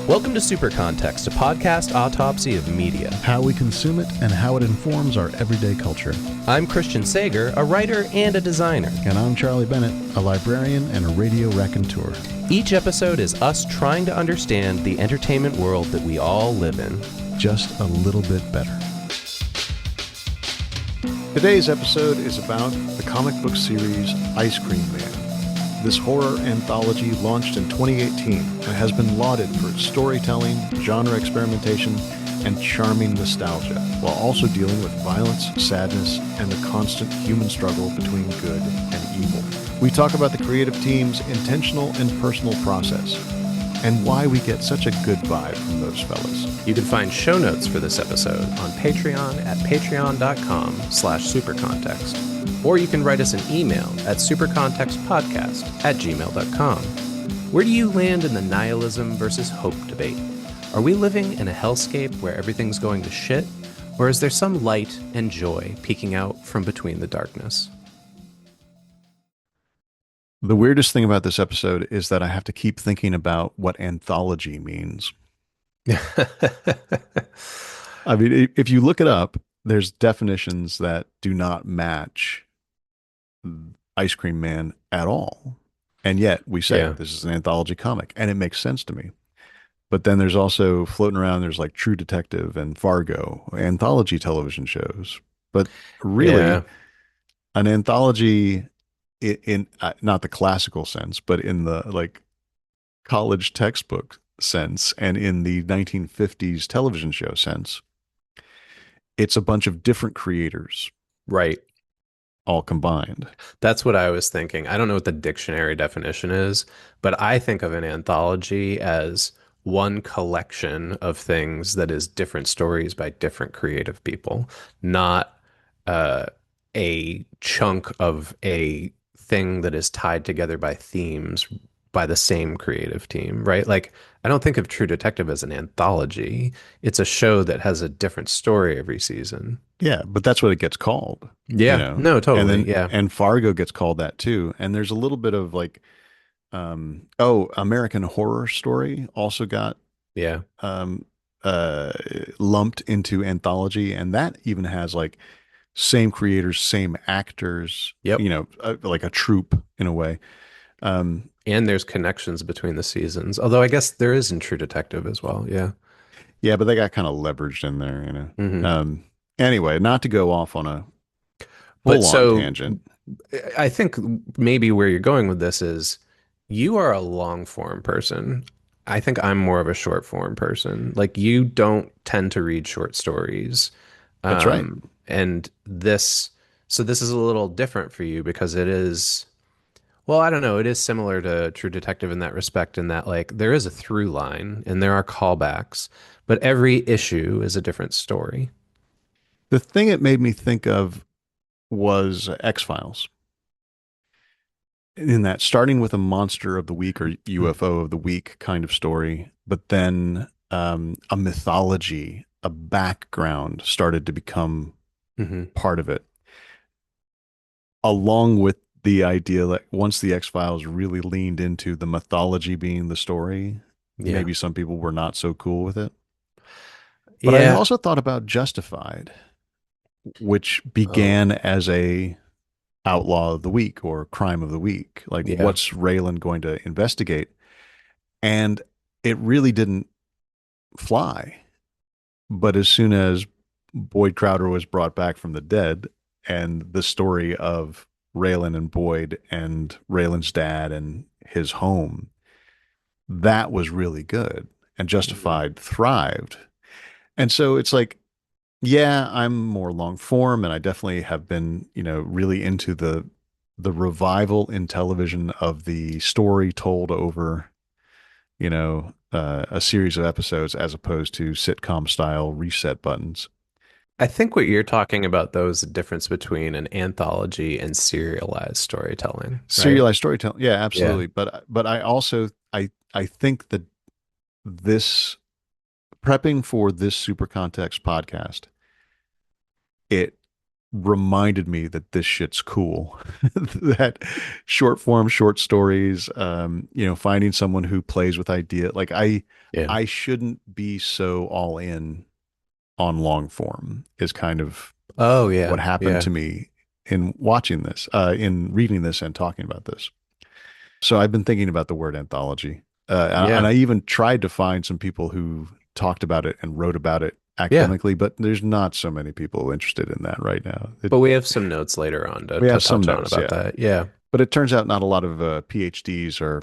Welcome to Super Context, a podcast autopsy of media. How we consume it and how it informs our everyday culture. I'm Christian Sager, a writer and a designer. And I'm Charlie Bennett, a librarian and a radio raconteur. Each episode is us trying to understand the entertainment world that we all live in. Just a little bit better. Today's episode is about the comic book series Ice Cream Man. This horror anthology launched in 2018 and has been lauded for its storytelling, genre experimentation, and charming nostalgia, while also dealing with violence, sadness, and the constant human struggle between good and evil. We talk about the creative team's intentional and personal process, and why we get such a good vibe from those fellas. You can find show notes for this episode on Patreon at patreon.com/supercontext. Or you can write us an email at supercontextpodcast@gmail.com. Where do you land in the nihilism versus hope debate? Are we living in a hellscape where everything's going to shit? Or is there some light and joy peeking out from between the darkness? The weirdest thing about this episode is that I have to keep thinking about what anthology means. I mean, if you look it up, there's definitions that do not match Ice Cream Man at all. And yet we say this is an anthology comic, and it makes sense to me. But then there's also floating around, there's like True Detective and Fargo, anthology television shows. But really, an anthology in not the classical sense, but in the like college textbook sense and in the 1950s television show sense, it's a bunch of different creators. Right. All combined. That's what I was thinking. I don't know what the dictionary definition is, but I think of an anthology as one collection of things that is different stories by different creative people, not a chunk of a thing that is tied together by themes by the same creative team, right? Like, I don't think of True Detective as an anthology. It's a show that has a different story every season. Yeah, but that's what it gets called. Yeah, you know? No, totally. And then, and Fargo gets called that too. And there's a little bit of like, American Horror Story also got lumped into anthology, and that even has like same creators, same actors. Yep. Like a troupe in a way. And there's connections between the seasons. Although I guess there is in True Detective as well. Yeah. Yeah, but they got kind of leveraged in there, Mm-hmm. Anyway, not to go off on a full-on tangent. I think maybe where you're going with this is you are a long form person. I think I'm more of a short form person. Like, you don't tend to read short stories. That's right. And this is a little different for you because it is, well, I don't know. It is similar to True Detective in that respect, in that like there is a through line and there are callbacks, but every issue is a different story. The thing it made me think of was X-Files. In that, starting with a monster of the week or UFO of the week kind of story, but then a mythology, a background started to become part of it, along with the idea that once the X-Files really leaned into the mythology being the story, maybe some people were not so cool with it. But I also thought about Justified, which began as a outlaw of the week or crime of the week. Like, what's Raylan going to investigate? And it really didn't fly. But as soon as Boyd Crowder was brought back from the dead, and the story of Raylan and Boyd and Raylan's dad and his home, that was really good, and Justified thrived. And so it's like, yeah, I'm more long form, and I definitely have been, really into the revival in television of the story told over, a series of episodes as opposed to sitcom style reset buttons. I think what you're talking about, though, is the difference between an anthology and serialized storytelling. Right? Serialized storytelling, yeah, absolutely. Yeah. But I also I think that this prepping for this Super Context podcast, it reminded me that this shit's cool. That short form, short stories, finding someone who plays with idea. Like Yeah. I shouldn't be so all in on long form is kind of Oh what yeah. happened Yeah. to me in watching this, in reading this and talking about this. So I've been thinking about the word anthology. And Yeah. I even tried to find some people who talked about it and wrote about it Yeah. academically, but there's not so many people interested in that right now. But we have some notes later on We to have some touch on notes, about yeah. that. Yeah. But it turns out not a lot of PhDs are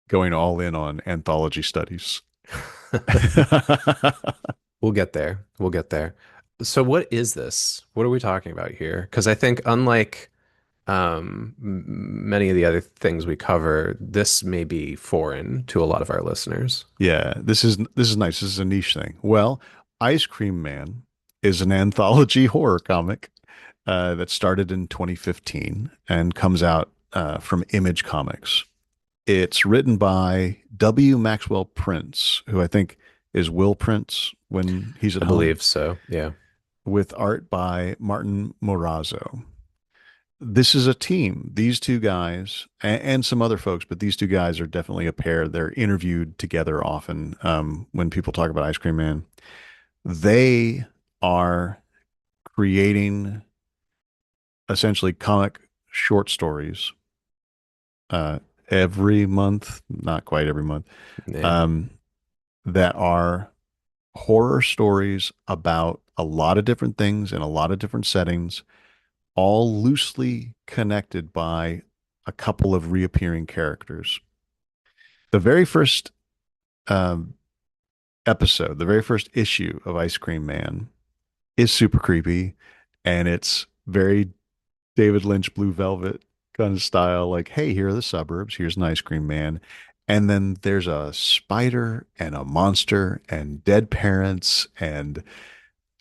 going all in on anthology studies. We'll get there. We'll get there. So what is this? What are we talking about here? Because I think unlike many of the other things we cover, this may be foreign to a lot of our listeners. Yeah, this is nice. This is a niche thing. Well, Ice Cream Man is an anthology horror comic that started in 2015 and comes out from Image Comics. It's written by W. Maxwell Prince, who I think is Will Prince when he's at I home, believe so. Yeah. with art by Martin Morazzo. This is a team. These two guys and some other folks, but these two guys are definitely a pair. They're interviewed together often when people talk about Ice Cream Man. They are creating essentially comic short stories uh, every month, not quite every month, Yeah. um, that are horror stories about a lot of different things in a lot of different settings, all loosely connected by a couple of reappearing characters. The very first um, episode, the very first issue of Ice Cream Man is super creepy, and it's very David Lynch Blue Velvet kind of style. Like, hey, here are the suburbs. Here's an ice cream man. And then there's a spider and a monster and dead parents. And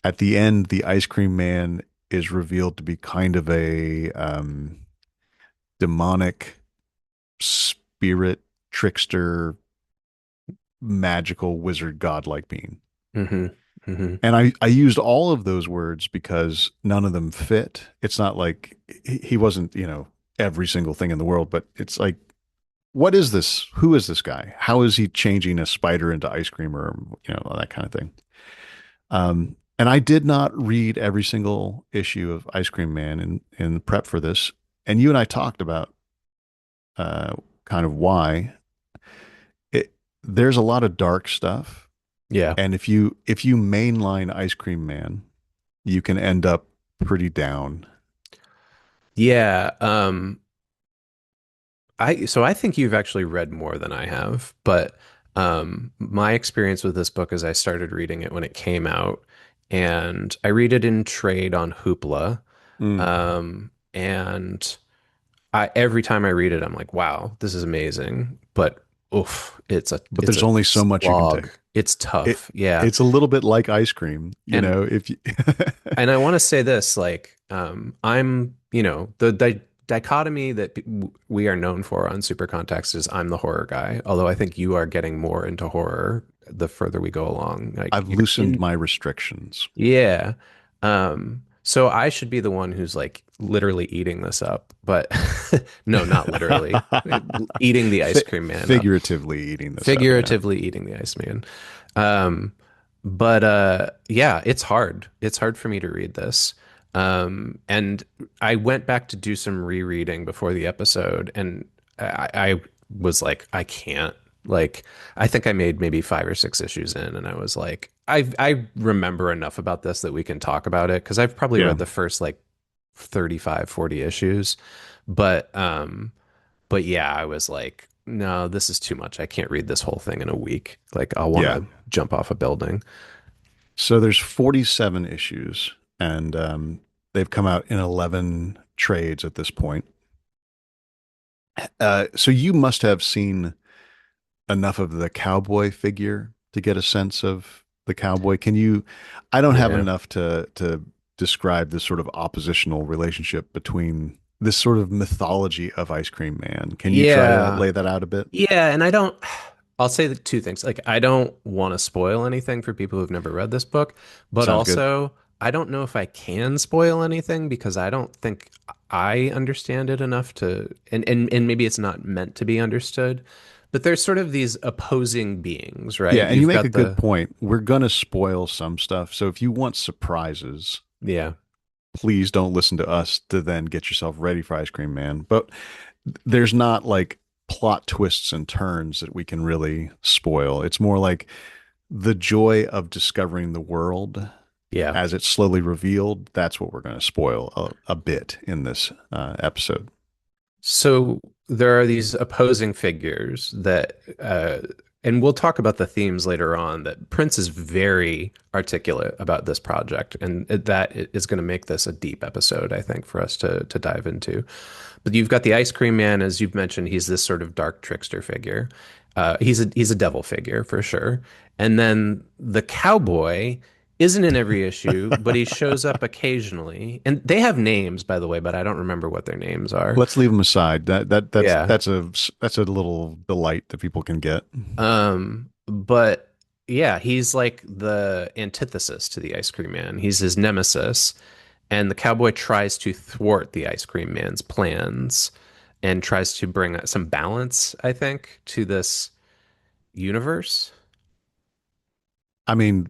at the end, the ice cream man is revealed to be kind of a demonic spirit trickster, magical wizard godlike being. Hmm. Hmm. And I used all of those words because none of them fit. It's not like he wasn't, every single thing in the world, but it's like, what is this? Who is this guy? How is he changing a spider into ice cream or, that kind of thing? And I did not read every single issue of Ice Cream Man in prep for this. And you and I talked about uh, kind of why there's a lot of dark stuff. Yeah. And if you mainline Ice Cream Man, you can end up pretty down. Yeah. I think you've actually read more than I have, but my experience with this book is I started reading it when it came out, and I read it in trade on Hoopla. Mm. And I every time I read it, I'm like, wow, this is amazing. But oof, But it's there's a only so much you can slog. take. It's It tough. Yeah. it's a little bit like ice cream, And if you and I want to say this, like, I'm, the di dichotomy that we are known for on Super Context is I'm the horror guy, although I think you are getting more into horror the further we go along. Like I've you're loosened in, my restrictions. yeah. So I should be the one who's like literally eating this up, but no, not literally. Eating the ice cream man up, Figuratively eating this up, yeah. figuratively eating the ice man. Um, but yeah, it's hard. It's hard for me to read this. And I went back to do some rereading before the episode, and I was like, I can't. Like, I think I made maybe 5 or 6 issues in, and I was like, I remember enough about this that we can talk about it because I've probably Yeah. read the first like 35, 40 issues. But but yeah, I was like, no, this is too much. I can't read this whole thing in a week. Like, I'll want Yeah. to jump off a building. So there's 47 issues, and they've come out in 11 trades at this point. So you must have seen enough of the cowboy figure to get a sense of the cowboy. I don't have Yeah. enough to describe this sort of oppositional relationship between this sort of mythology of Ice Cream Man. Can you try to Yeah. lay that out a bit? Yeah. And I'll say the two things. Like, I don't want to spoil anything for people who've never read this book, but Sounds good. also I don't know if I can spoil anything because I don't think I understand it enough to, and maybe it's not meant to be understood. But there's sort of these opposing beings, Yeah, right? and you You've make a got good the, point. We're gonna spoil some stuff. So if you want surprises, yeah, please don't listen to us to then get yourself ready for Ice Cream Man. But there's not like plot twists and turns that we can really spoil. It's more like the joy of discovering the world yeah. as it's slowly revealed. That's what we're going to spoil a bit in this episode. So there are these opposing figures that, and we'll talk about the themes later on, that Prince is very articulate about this project, and that is going to make this a deep episode, I think, for us to dive into. But you've got the Ice Cream Man, as you've mentioned, he's this sort of dark trickster figure. He's a devil figure for sure. And then the cowboy isn't in every issue, but he shows up occasionally. And they have names, by the way, but I don't remember what their names are. Let's leave them aside. That's Yeah. that's a little delight that people can get. But yeah, he's like the antithesis to the Ice Cream Man. He's his nemesis, and the cowboy tries to thwart the Ice Cream Man's plans and tries to bring some balance, I think, to this universe. I mean,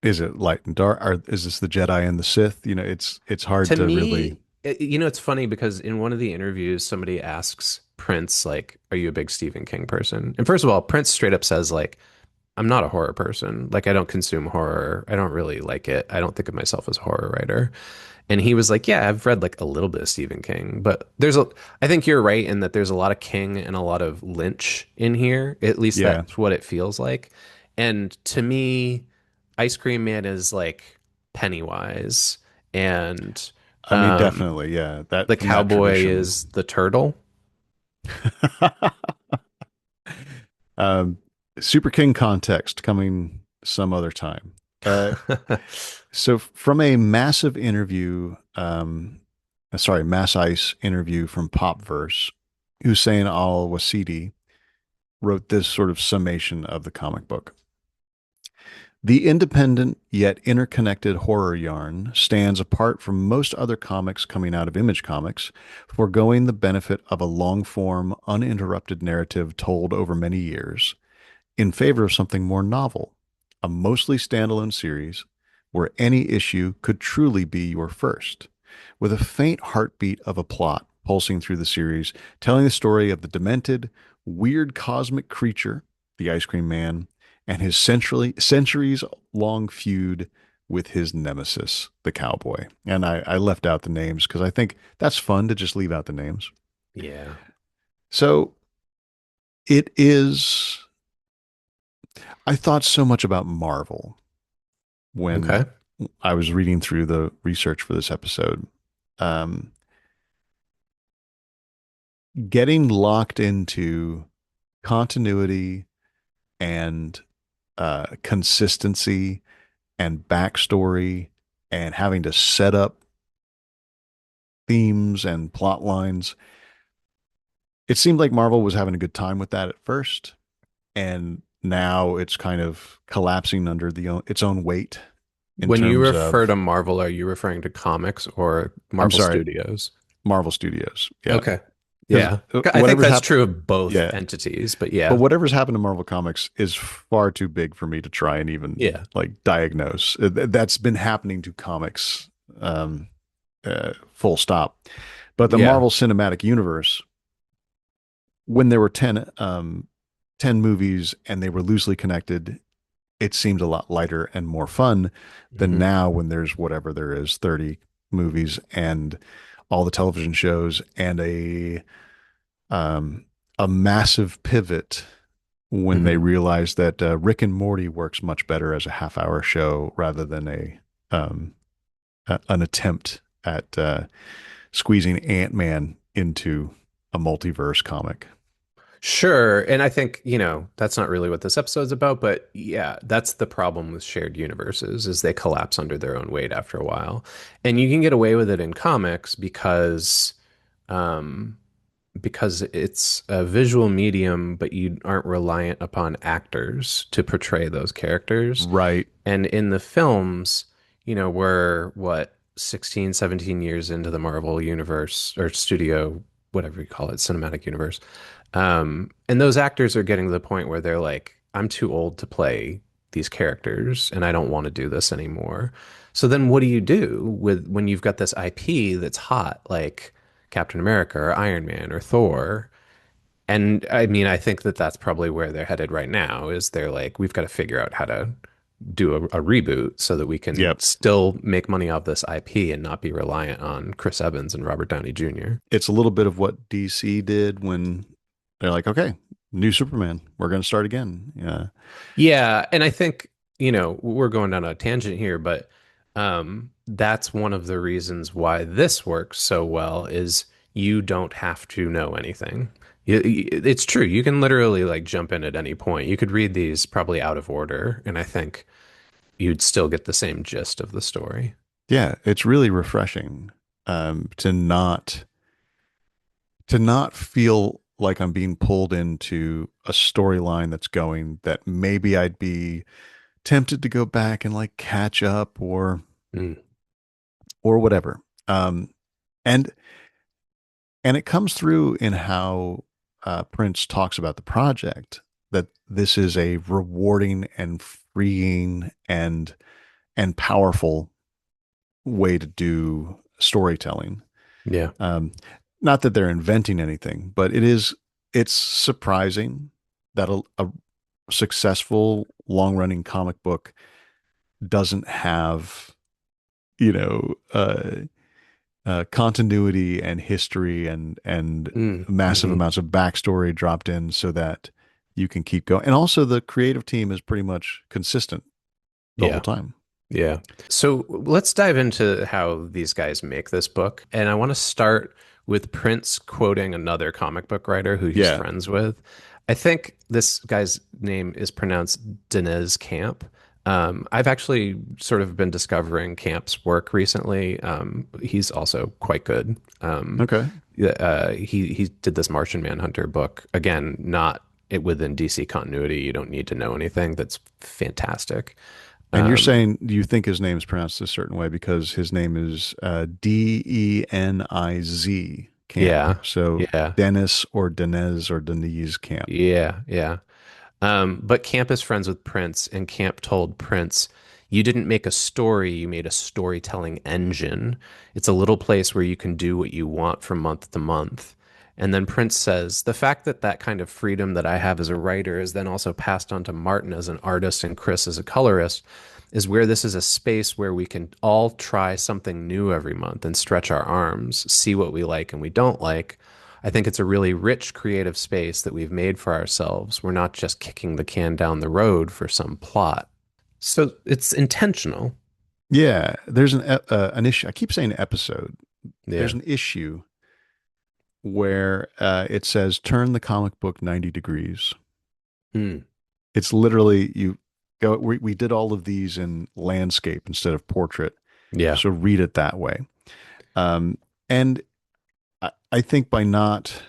is it light and dark? Or is this the Jedi and the Sith? You know, it's hard To to really. me, it's funny because in one of the interviews, somebody asks Prince, like, "Are you a big Stephen King person?" And first of all, Prince straight up says, like, I'm not a horror person. Like, I don't consume horror. I don't really like it. I don't think of myself as a horror writer. And he was like, yeah, I've read like a little bit of Stephen King, but I think you're right in that there's a lot of King and a lot of Lynch in here. At least Yeah, that's what it feels like. And to me, Ice Cream Man is like Pennywise, and I mean, um, definitely, yeah. That the from that cowboy tradition. is the turtle. um, Super King context coming some other time. Uh, so from a massive interview, sorry, Mass Ice interview from Popverse, Hussein Al Wasidi wrote this sort of summation of the comic book. The independent yet interconnected horror yarn stands apart from most other comics coming out of Image Comics, foregoing the benefit of a long form, uninterrupted narrative told over many years, in favor of something more novel, a mostly standalone series where any issue could truly be your first, with a faint heartbeat of a plot pulsing through the series, telling the story of the demented, weird cosmic creature, the Ice Cream Man, and his centuries long feud with his nemesis, the cowboy. And I left out the names because I think that's fun to just leave out the names. Yeah. So it is, I thought so much about Marvel when Okay. I was reading through the research for this episode. Um, Getting locked into continuity and consistency and backstory and having to set up themes and plot lines. It seemed like Marvel was having a good time with that at first, and now it's kind of collapsing under its own weight in When you terms refer of, to Marvel, are you referring to comics or I'm Marvel sorry, Studios? Marvel Studios. Yeah. Okay. Because Yeah. I think whatever's that's happened, true of both yeah, entities, but but yeah. whatever's happened to Marvel Comics is far too big for me to try and even Yeah. like diagnose. That's been happening to comics, full stop. But the Yeah. Marvel Cinematic Universe, when there were 10 movies and they were loosely connected, it seemed a lot lighter and more fun than Hmm. now when there's whatever there is 30 movies and all the television shows and um, a massive pivot when they Hmm. realized that Rick and Morty works much better as a half-hour show rather than um, an attempt at squeezing Ant-Man into a multiverse comic. Sure. And I think, that's not really what this episode's about, but yeah, that's the problem with shared universes is they collapse under their own weight after a while. And you can get away with it in comics um because it's a visual medium, but you aren't reliant upon actors to portray those characters. Right. And in the films, we're what, 16, 17 years into the Marvel universe or studio, whatever you call it, cinematic universe. And those actors are getting to the point where they're like, I'm too old to play these characters and I don't want to do this anymore. So then what do you do with when you've got this IP that's hot, like Captain America or Iron Man or Thor? And I mean, I think that that's probably where they're headed right now is they're like, we've got to figure out how to do a reboot so that we can Yep. still make money off this IP and not be reliant on Chris Evans and Robert Downey Jr. It's a little bit of what DC did when they're like, okay, new Superman, we're going to start again. Yeah. Yeah, and I think, we're going down a tangent here, but that's one of the reasons why this works so well is you don't have to know anything. It's true. You can literally like jump in at any point. You could read these probably out of order, and I think you'd still get the same gist of the story. Yeah. It's really refreshing to not feel like I'm being pulled into a storyline that's going that maybe I'd be tempted to go back and like catch up Mm, or whatever. Um, and and it comes through in how Prince talks about the project that this is a rewarding and freeing and powerful way to do storytelling. yeah. Um, Not that they're inventing anything, but it's surprising that a successful long running comic book doesn't have you know continuity and history and Mm, massive hmm. amounts of backstory dropped in so that you can keep going. And also, the creative team is pretty much consistent the whole Yeah. time. Yeah. So let's dive into how these guys make this book. And I want to start with Prince quoting another comic book writer who he's Yeah. friends with. I think this guy's name is pronounced Denez Camp. I've actually sort of been discovering Camp's work recently. He's also quite good. Okay. Yeah, he did this Martian Manhunter book. Again, not it within DC continuity. You don't need to know anything. That's fantastic. And you're Um, saying you think his name is pronounced a certain way because his name is Deniz Camp. Yeah, So yeah, Dennis or Denez or Denise Camp. yeah, yeah. But Camp is friends with Prince, and Camp told Prince, "You didn't make a story, you made a storytelling engine. It's a little place where you can do what you want from month to month." And then Prince says, "The fact that that kind of freedom that I have as a writer is then also passed on to Martin as an artist and Chris as a colorist is where this is a space where we can all try something new every month and stretch our arms, see what we like and we don't like." I think it's a really rich creative space that we've made for ourselves. We're not just kicking the can down the road for some plot. So it's intentional. Yeah, there's an issue. I keep saying episode. There's Yeah. an issue where it says turn the comic book 90 degrees. Mm. It's literally you go. We did all of these in landscape instead of portrait, Yeah. so read it that way. And I think by not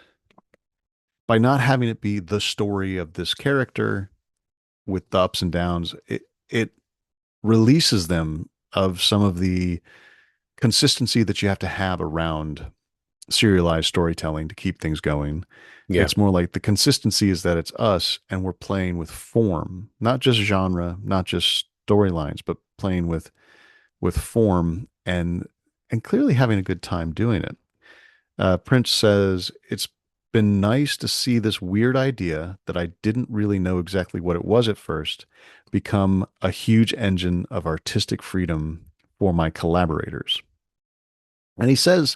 having it be the story of this character with the ups and downs, it releases them of some of the consistency that you have to have around serialized storytelling to keep things going. Yeah. It's more like the consistency is that it's us and we're playing with form, not just genre, not just storylines, but playing with form and clearly having a good time doing it. Prince says it's been nice to see this weird idea that I didn't really know exactly what it was at first become a huge engine of artistic freedom for my collaborators. And he says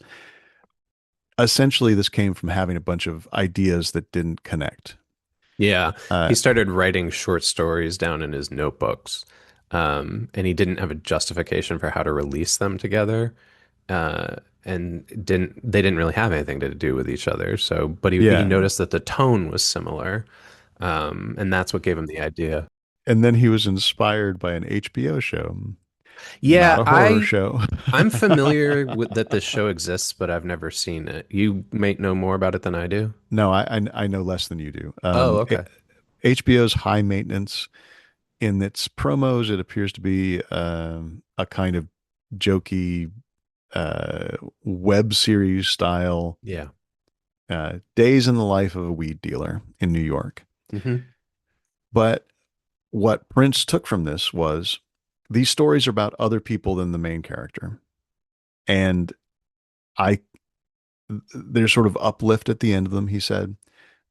essentially this came from having a bunch of ideas that didn't connect. Yeah. Uh, He started writing short stories down in his notebooks. And he didn't have a justification for how to release them together. Uh, and they didn't really have anything to do with each other. So, but he yeah. noticed that the tone was similar. And that's what gave him the idea. And then he was inspired by an HBO show, not Yeah, a horror show. I'm familiar with that this show exists, but I've never seen it. You may know more about it than I do. No, I know less than you do. Oh, okay. HBO's high maintenance. in its promos, it appears to be a kind of jokey web series style Yeah. days in the life of a weed dealer in New York. Hmm. But what Prince took from this was these stories are about other people than the main character. And I, there's sort of uplift at the end of them, he said.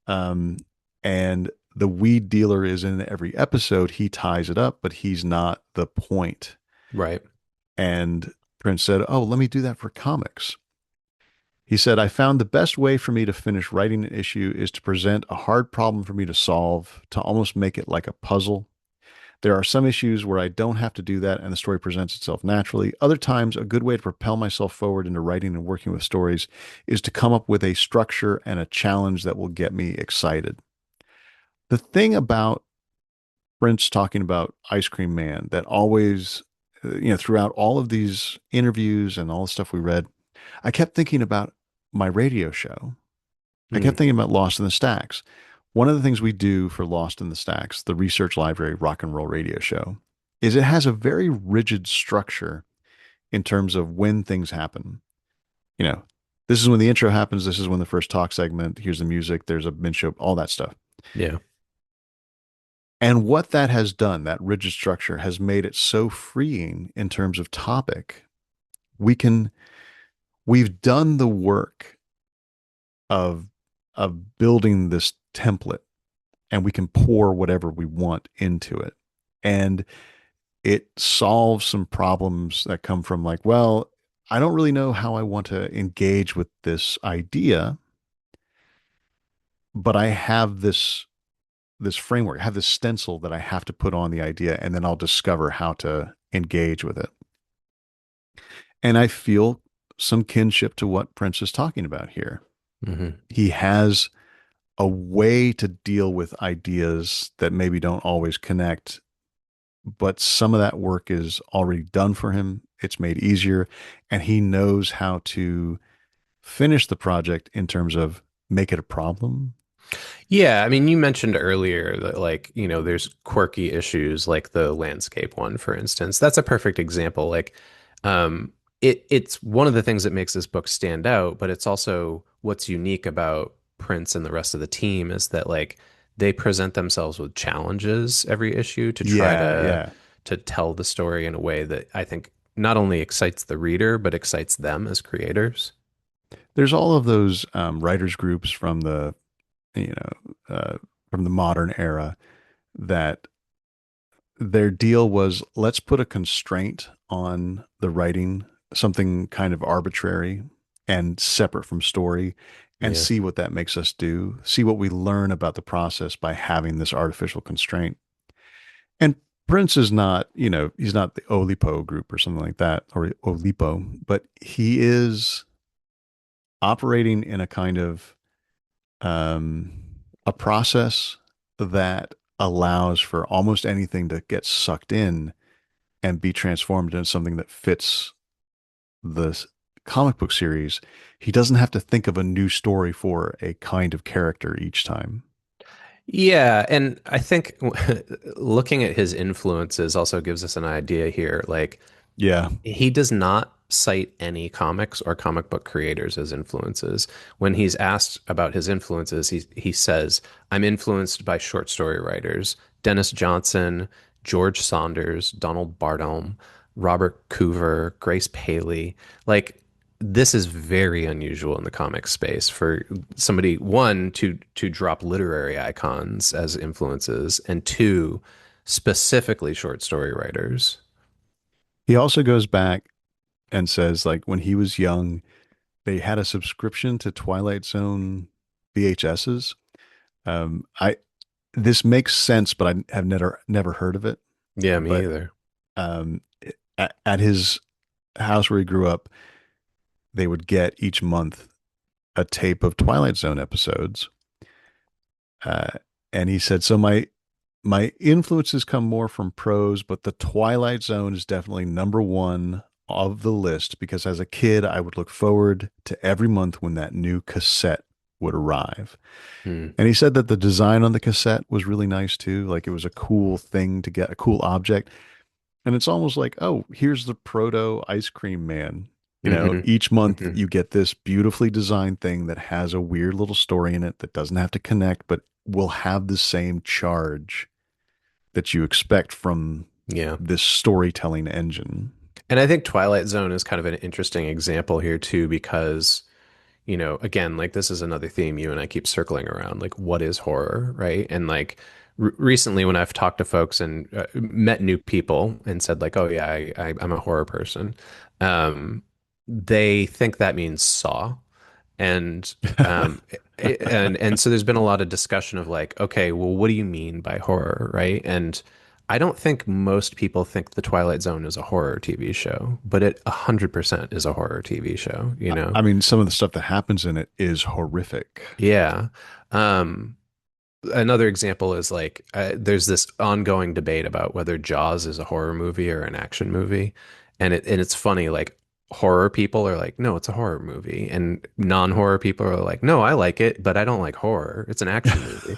Um, and the weed dealer is in every episode. He ties it up, but he's not the point. Right. And Prince said, "Oh, let me do that for comics." He said, "I found the best way for me to finish writing an issue is to present a hard problem for me to solve, to almost make it like a puzzle. There are some issues where I don't have to do that and the story presents itself naturally. Other times, a good way to propel myself forward into writing and working with stories is to come up with a structure and a challenge that will get me excited." The thing about Prince talking about Ice Cream Man that always, throughout all of these interviews and all the stuff we read, I kept thinking about my radio show. I kept Mm. thinking about Lost in the Stacks. One of the things we do for Lost in the Stacks, the Research Library rock and roll radio show, is it has a very rigid structure in terms of when things happen. You know, this is when the intro happens. This is when the first talk segment. Here's the music. There's a mid show. All that stuff. Yeah. And what that has done, that rigid structure, has made it so freeing in terms of topic. We can, we've done the work of building this template, and we can pour whatever we want into it. And it solves some problems that come from like, well, I don't really know how I want to engage with this idea, but I have this framework, I have this stencil that I have to put on the idea, and then I'll discover how to engage with it. And I feel some kinship to what Prince is talking about here. Hmm. He has a way to deal with ideas that maybe don't always connect, but some of that work is already done for him. It's made easier, and he knows how to finish the project in terms of make it a problem. Yeah, I mean, you mentioned earlier that like, there's quirky issues like the landscape one, for instance. That's a perfect example. Like, it's one of the things that makes this book stand out, but it's also what's unique about Prince and the rest of the team is that like they present themselves with challenges every issue to try Yeah, to yeah. tell the story in a way that I think not only excites the reader, but excites them as creators. There's all of those writers groups from the you know from the modern era that their deal was let's put a constraint on the writing, something kind of arbitrary and separate from story, and Yeah. see what that makes us do, see what we learn about the process by having this artificial constraint. And Prince is not, he's not the Olipo group or something like that, or Olipo, but he is operating in a kind of um, a process that allows for almost anything to get sucked in and be transformed into something that fits the comic book series. He doesn't have to think of a new story for a kind of character each time. Yeah, and I think looking at his influences also gives us an idea here. Like, Yeah. he does not cite any comics or comic book creators as influences. When he's asked about his influences, he says, "I'm influenced by short story writers, Dennis Johnson, George Saunders, Donald Bardolm, Robert Coover, Grace Paley." Like, this is very unusual in the comic space for somebody, one, to drop literary icons as influences, and two, specifically short story writers. He also goes back and says, like, when he was young, they had a subscription to Twilight Zone VHSs. I This makes sense, but I have never heard of it. Yeah, me But either. um, at his house where he grew up, they would get each month a tape of Twilight Zone episodes. Uh, and he said, so my influences come more from prose, but the Twilight Zone is definitely number one of the list because as a kid, I would look forward to every month when that new cassette would arrive. Mm. And he said that the design on the cassette was really nice too. Like it was a cool thing to get, a cool object. And it's almost like, oh, here's the proto ice cream man. Hmm. Each month Hmm. you get this beautifully designed thing that has a weird little story in it that doesn't have to connect, but will have the same charge that you expect from Yeah. this storytelling engine. And I think Twilight Zone is kind of an interesting example here too, because, again, like this is another theme you and I keep circling around, like what is horror, right? And like recently when I've talked to folks and met new people and said like, oh yeah, I'm a horror person, um, they think that means Saw. And and so there's been a lot of discussion of like, okay, well, what do you mean by horror, right? And I don't think most people think The Twilight Zone is a horror TV show, but it 100% is a horror TV show, you know? I mean, some of the stuff that happens in it is horrific. Yeah. Um, Another example is like there's this ongoing debate about whether Jaws is a horror movie or an action movie, and it's funny like horror people are like no, it's a horror movie, and non-horror people are like no, I like it, but I don't like horror. It's an action movie,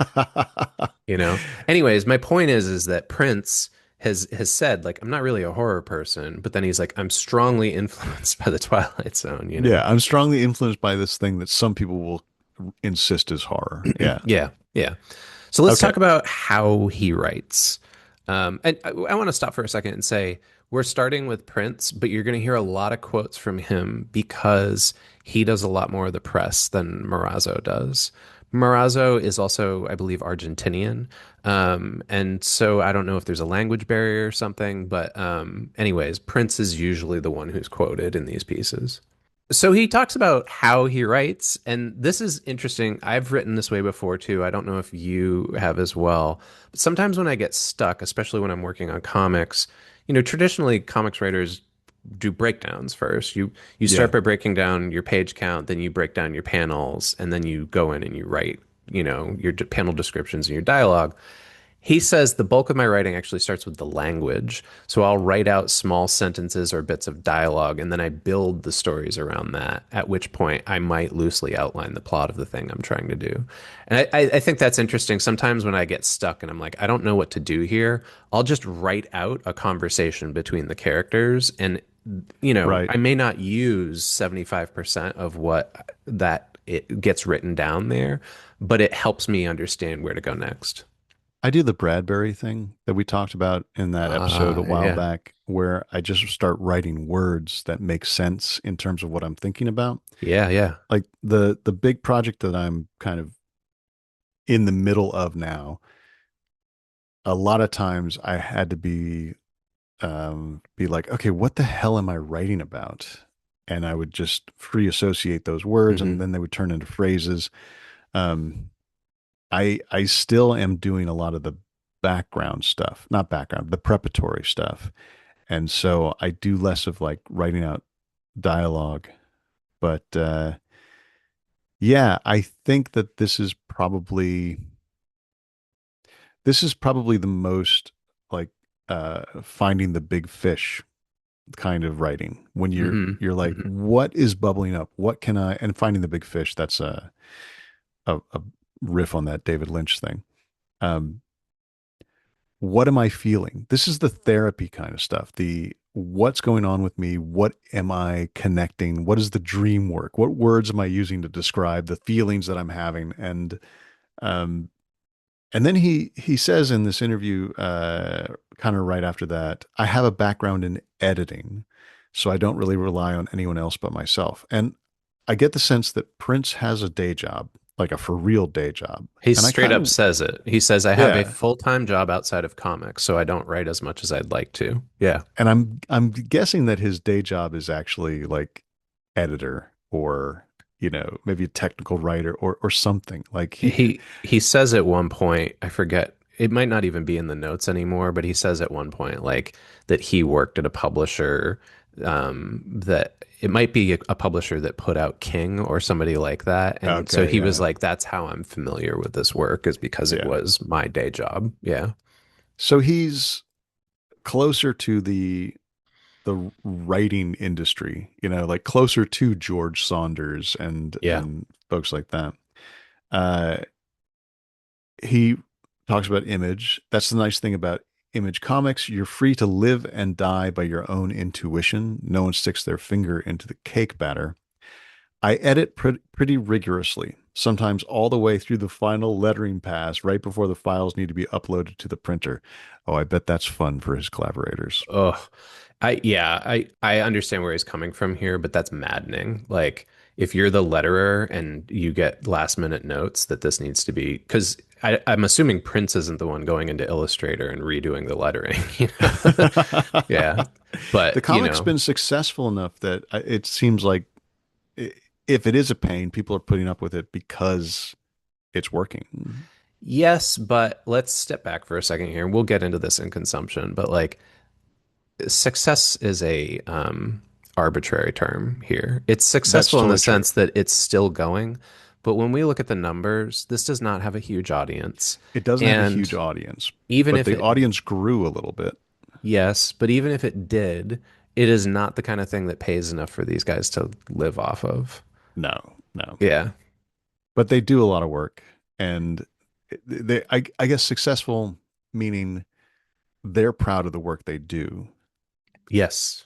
you know. Anyways, my point is that Prince has said like I'm not really a horror person, but then he's like I'm strongly influenced by the Twilight Zone, you know. Yeah, I'm strongly influenced by this thing that some people will insist is horror. Yeah. Yeah, yeah. So let's Okay. talk about how he writes. And I want to stop for a second and say we're starting with Prince, but you're going to hear a lot of quotes from him because he does a lot more of the press than Marazzo does. Marazzo is also, I believe, Argentinian. And so I don't know if there's a language barrier or something, but anyways, Prince is usually the one who's quoted in these pieces. So he talks about how he writes, and this is interesting. I've written this way before too. I don't know if you have as well. But sometimes when I get stuck, especially when I'm working on comics, traditionally comics writers do breakdowns first. You start Yeah. by breaking down your page count, then you break down your panels, and then you go in and you write, your panel descriptions and your dialogue. He says the bulk of my writing actually starts with the language. So I'll write out small sentences or bits of dialogue, and then I build the stories around that, at which point I might loosely outline the plot of the thing I'm trying to do. And I think that's interesting. Sometimes when I get stuck and I'm like, I don't know what to do here, I'll just write out a conversation between the characters. And, Right. I may not use 75% of what that it gets written down there, but it helps me understand where to go next. I do the Bradbury thing that we talked about in that episode a while Yeah. back, where I just start writing words that make sense in terms of what I'm thinking about. Yeah, yeah. Like the big project that I'm kind of in the middle of now, a lot of times I had to be like, okay, what the hell am I writing about? And I would just free associate those words and Hmm. then they would turn into phrases. Um, I still am doing a lot of the background stuff, not background, the preparatory stuff. And so I do less of like writing out dialogue. But yeah, I think that this is probably the most like finding the big fish kind of writing when you're Hmm. you're like, Hmm. what is bubbling up? What can I and finding the big fish, that's a riff on that David Lynch thing. Um, what am I feeling? This is the therapy kind of stuff. The what's going on with me? What am I connecting? What is the dream work? What words am I using to describe the feelings that I'm having? Um, and then he says in this interview, kind of right after that, I have a background in editing, so I don't really rely on anyone else but myself. And I get the sense that Prince has a day job, like a for real day job. He And I straight kind up of, says it. He says, I have a yeah. full-time job outside of comics, so I don't write as much as I'd like to. Yeah. And I'm guessing that his day job is actually like editor or, maybe a technical writer or something. Like He says at one point, I forget, it might not even be in the notes anymore, but he says at one point like that he worked at a publisher that it might be a publisher that put out King or somebody like that. And so okay, he was yeah. like, that's how I'm familiar with this work is because it Yeah. was my day job. Yeah. So he's closer to the writing industry, like closer to George Saunders and Yeah. and folks like that. Uh, he talks about Image. That's the nice thing about Image Comics. You're free to live and die by your own intuition. No one sticks their finger into the cake batter. I edit pretty rigorously, sometimes all the way through the final lettering pass, right before the files need to be uploaded to the printer. Oh, I bet that's fun for his collaborators. Oh, I understand where he's coming from here, but that's maddening. Like if you're the letterer and you get last minute notes that this needs to be, because I'm assuming Prince isn't the one going into Illustrator and redoing the lettering, you know? Yeah. The But, comic's been successful enough that it seems like if it is a pain, people are putting up with it because it's working. yes, but let's step back for a second here and we'll get into this in consumption. But like success is a arbitrary term here. It's That's successful in the totally true. sense that it's still going, but when we look at the numbers, this does not have a huge audience. It doesn't have a huge And audience, even but if the it, audience grew a little bit. yes, but even if it did, it is not the kind of thing that pays enough for these guys to live off of. No, no. Yeah. But they do a lot of work, and I guess successful meaning they're proud of the work they do. Yes.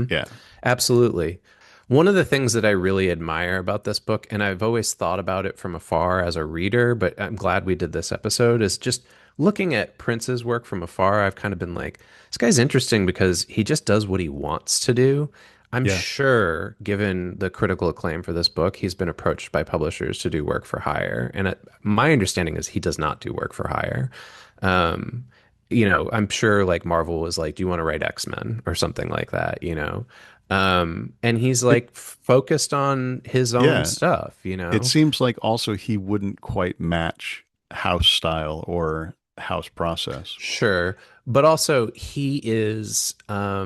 Yeah. Absolutely. One of the things that I really admire about this book, and I've always thought about it from afar as a reader, but I'm glad we did this episode, is just looking at Prince's work from afar. I've kind of been like, this guy's interesting because he just does what he wants to do. I'm Yeah. sure, given the critical acclaim for this book, he's been approached by publishers to do work for hire. And my understanding is he does not do work for hire. Um, I'm sure like Marvel was like, do you want to write X-Men or something like that, you know? And he's It like focused on his own yeah, stuff, it seems like also he wouldn't quite match house style or house process. Sure. But also he is, how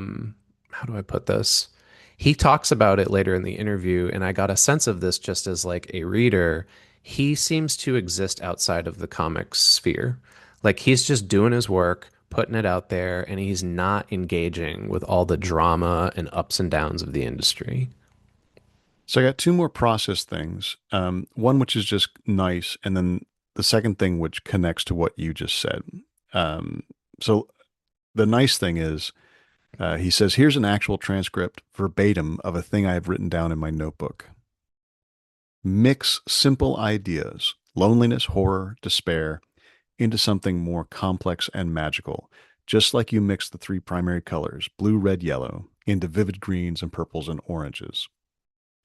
do I put this? He talks about it later in the interview, and I got a sense of this just as like a reader. He seems to exist outside of the comics sphere. Like he's just doing his work, putting it out there, and he's not engaging with all the drama and ups and downs of the industry. So I got two more process things. One which is just nice, and then the second thing which connects to what you just said. Um, so the nice thing is, he says, "Here's an actual transcript verbatim of a thing I have written down in my notebook. Mix simple ideas, loneliness, horror, despair, into something more complex and magical, just like you mix the three primary colors, blue, red, yellow, into vivid greens and purples and oranges."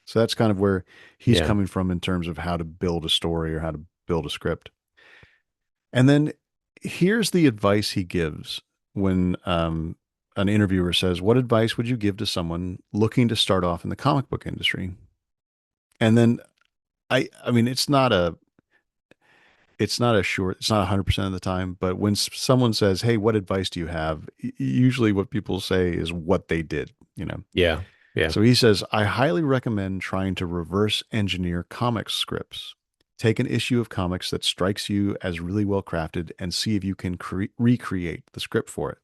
So that's kind of where he's Yeah. coming from in terms of how to build a story or how to build a script. And then here's the advice he gives when an interviewer says, "What advice would you give to someone looking to start off in the comic book industry?" And then I mean, it's not 100% of the time, but when someone says, "Hey, what advice do you have?" Usually what people say is what they did, you know. Yeah. Yeah. So he says, "I highly recommend trying to reverse engineer comic scripts. Take an issue of comics that strikes you as really well crafted and see if you can recreate the script for it.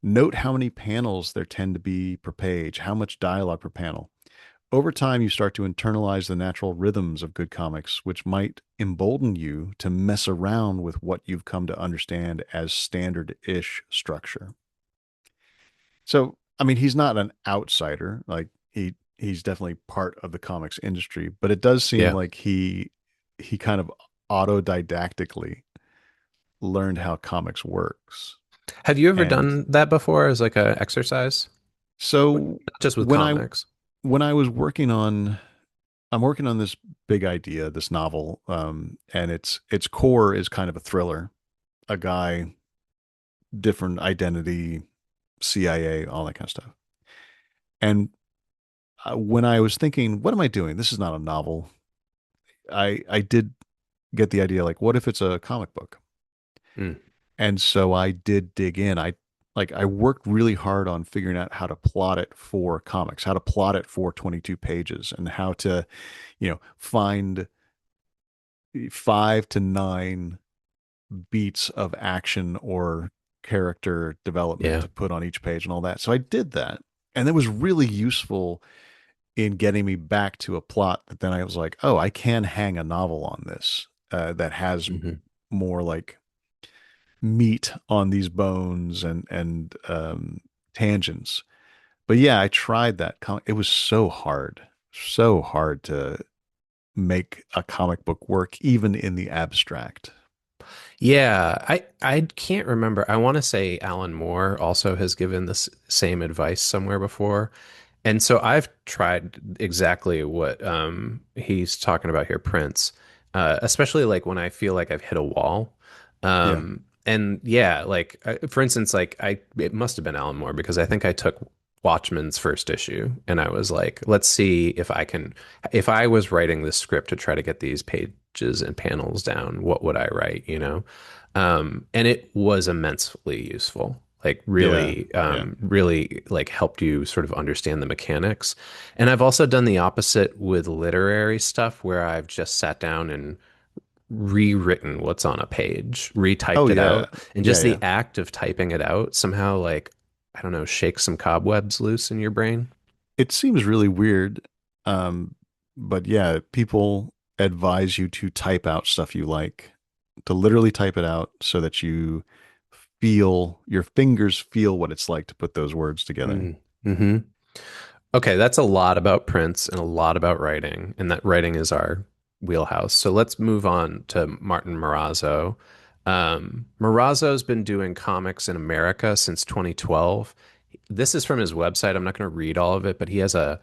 Note how many panels there tend to be per page, how much dialogue per panel. Over time, you start to internalize the natural rhythms of good comics, which might embolden you to mess around with what you've come to understand as standard-ish structure." So, I mean, he's not an outsider. Like he's definitely part of the comics industry, but it does seem Yeah. like he kind of autodidactically learned how comics works. Have you ever And done that before as like a exercise? so Not just with when I comics. when I was working on I'm working on this big idea, this novel, and its core is kind of a thriller. A guy, different identity, CIA, all that kind of stuff. And when I was thinking, what am I doing? This is not a novel. I did get the idea, like, what if it's a comic book? Mm, And so I did dig in. I worked really hard on figuring out how to plot it for comics, how to plot it for 22 pages, and how to, find 5 to 9 beats of action or character development yeah. to put on each page and all that. So I did that. And it was really useful in getting me back to a plot that then I was like, oh, I can hang a novel on this. that has Hmm. more like meat on these bones and tangents. But yeah, I tried that. It was so hard to make a comic book work, even in the abstract. Yeah, I can't remember. I want to say Alan Moore also has given this same advice somewhere before. And so I've tried exactly what he's talking about here, Prince, especially like when I feel like I've hit a wall. Yeah. And yeah, like for instance, like it must have been Alan Moore because I think I took Watchmen's first issue and I was like, let's see if I can, if I was writing this script to try to get these pages and panels down, what would I write, you know? And it was immensely useful. Like Yeah. really, Yeah. really like helped you sort of understand the mechanics. And I've also done the opposite with literary stuff where I've just sat down and rewritten what's on a page, Oh retyped it yeah. out, and Yeah, just yeah. the act of typing it out somehow like I don't know, shake some cobwebs loose in your brain. It seems really weird. Um, but yeah, people advise you to type out stuff you like, to literally type it out so that you feel your fingers feel what it's like to put those words together. Mm-hmm. Okay, that's a lot about Prince and a lot about writing, and that writing is our wheelhouse. So let's move on to Martin Morazzo. Morazzo's been doing comics in America since 2012. This is from his website. I'm not going to read all of it, but he has a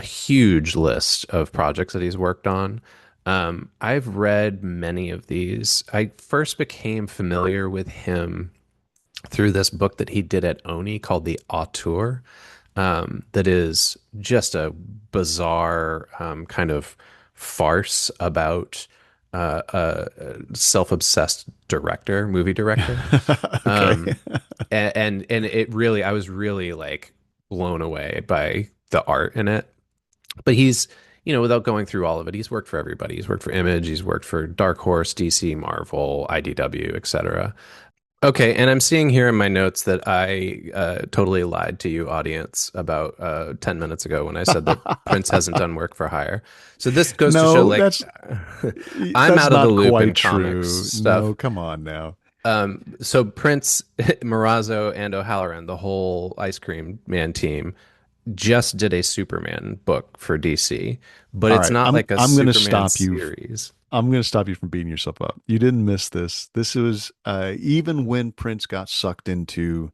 huge list of projects that he's worked on. I've read many of these. I first became familiar with him through this book that he did at Oni called The Auteur, that is just a bizarre kind of farce about a self-obsessed director, movie director. Okay. Um, and it really, I was really like blown away by the art in it. But he's, you know, without going through all of it, he's worked for everybody. He's worked for Image, he's worked for Dark Horse, DC, Marvel, IDW, etc. Okay, and I'm seeing here in my notes that I totally lied to you, audience, about 10 minutes ago when I said that Prince hasn't done work for hire. So this goes to show, No, like, I'm that's out of the not loop in quite comics true. stuff. No, come on now. So Prince, Morazzo, and O'Halloran, the whole Ice Cream Man team, just did a Superman book for DC, but All it's right, not like a I'm going to Superman stop you. series. I'm going to stop you from beating yourself up. You didn't miss this. This was even when Prince got sucked into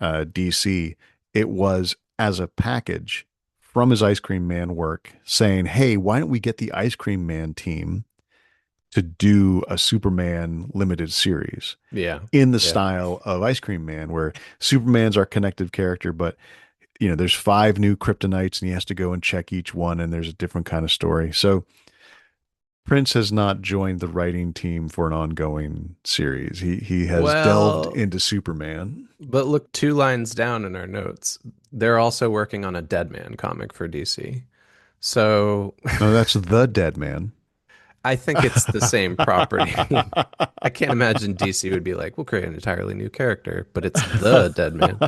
DC, it was as a package from his Ice Cream Man work saying, "Hey, why don't we get the Ice Cream Man team to do a Superman limited series Yeah, in the yeah. style of Ice Cream Man, where Superman's our connective character, but there's five new kryptonites and he has to go and check each one, and there's a different kind of story." So Prince has not joined the writing team for an ongoing series. He has delved Well, into Superman. but look 2 lines down in our notes. They're also working on a Dead Man comic for DC. So No, that's the Dead Man. I think it's the same property. I can't imagine DC would be like, we'll create an entirely new character, but it's the Dead Man.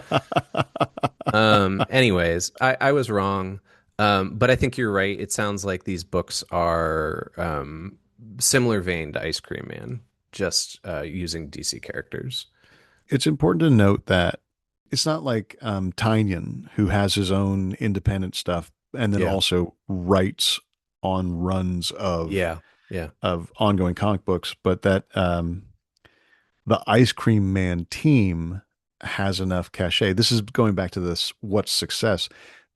Anyways, I was wrong. But I think you're right. It sounds like these books are similar vein to Ice Cream Man, just using DC characters. It's important to note that it's not like Tynion, who has his own independent stuff and then Yeah. also writes on runs Yeah. Yeah. of ongoing comic books, but that the Ice Cream Man team has enough cachet. This is going back to this what's success.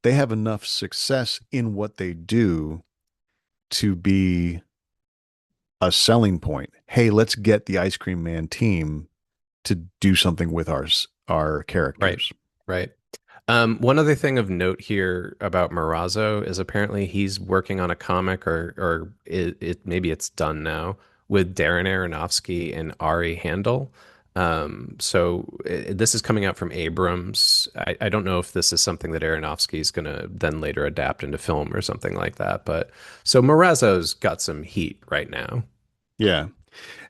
They have enough success in what they do to be a selling point. Hey, let's get the Ice Cream Man team to do something with our Right. characters. Right. One other thing of note here about Marazzo is apparently he's working on a comic, or maybe it's done now, with Darren Aronofsky and Ari Handel. This is coming out from Abrams. I don't know if this is something that Aronofsky is going to then later adapt into film or something like that. But so Marazzo's got some heat right now. Yeah.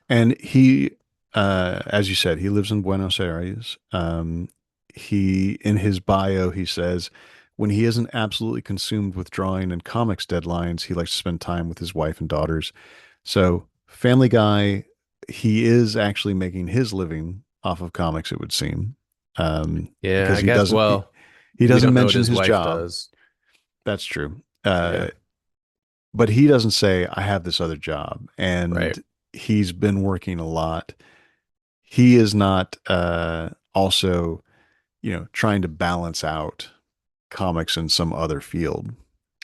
And he, as you said, he lives in Buenos Aires. In his bio, he says, when he isn't absolutely consumed with drawing and comics deadlines, he likes to spend time with his wife and daughters. So Family Guy, he is actually making his living off of comics, it would seem, Yeah, because I guess. Well, he we doesn't don't know what mention his his wife job. does. That's true. Yeah, But he doesn't say, I have this other job. right. And he's been working a lot. He is not also, trying to balance out comics in some other field.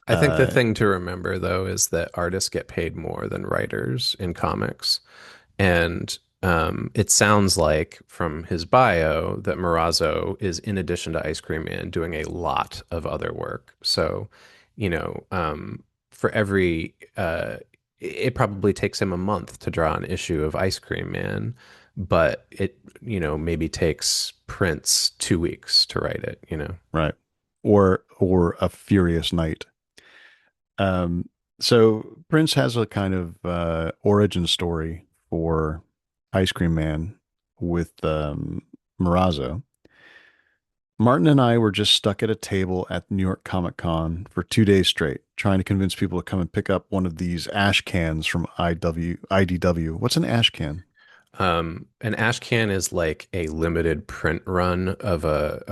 I think the Uh, thing to remember though is that artists get paid more than writers in comics. And it sounds like from his bio that Marazzo is, in addition to Ice Cream Man, doing a lot of other work. So, you know, for every, it probably takes him a month to draw an issue of Ice Cream Man, but it, maybe takes Prince 2 weeks to write it, right. Or a Furious Night. Um, so Prince has a kind of origin story for Ice Cream Man with Marazzo. Martin and I were just stuck at a table at New York Comic Con for 2 days straight, trying to convince people to come and pick up one of these ash cans from IDW. What's an ash can? An ash can is like a limited print run of a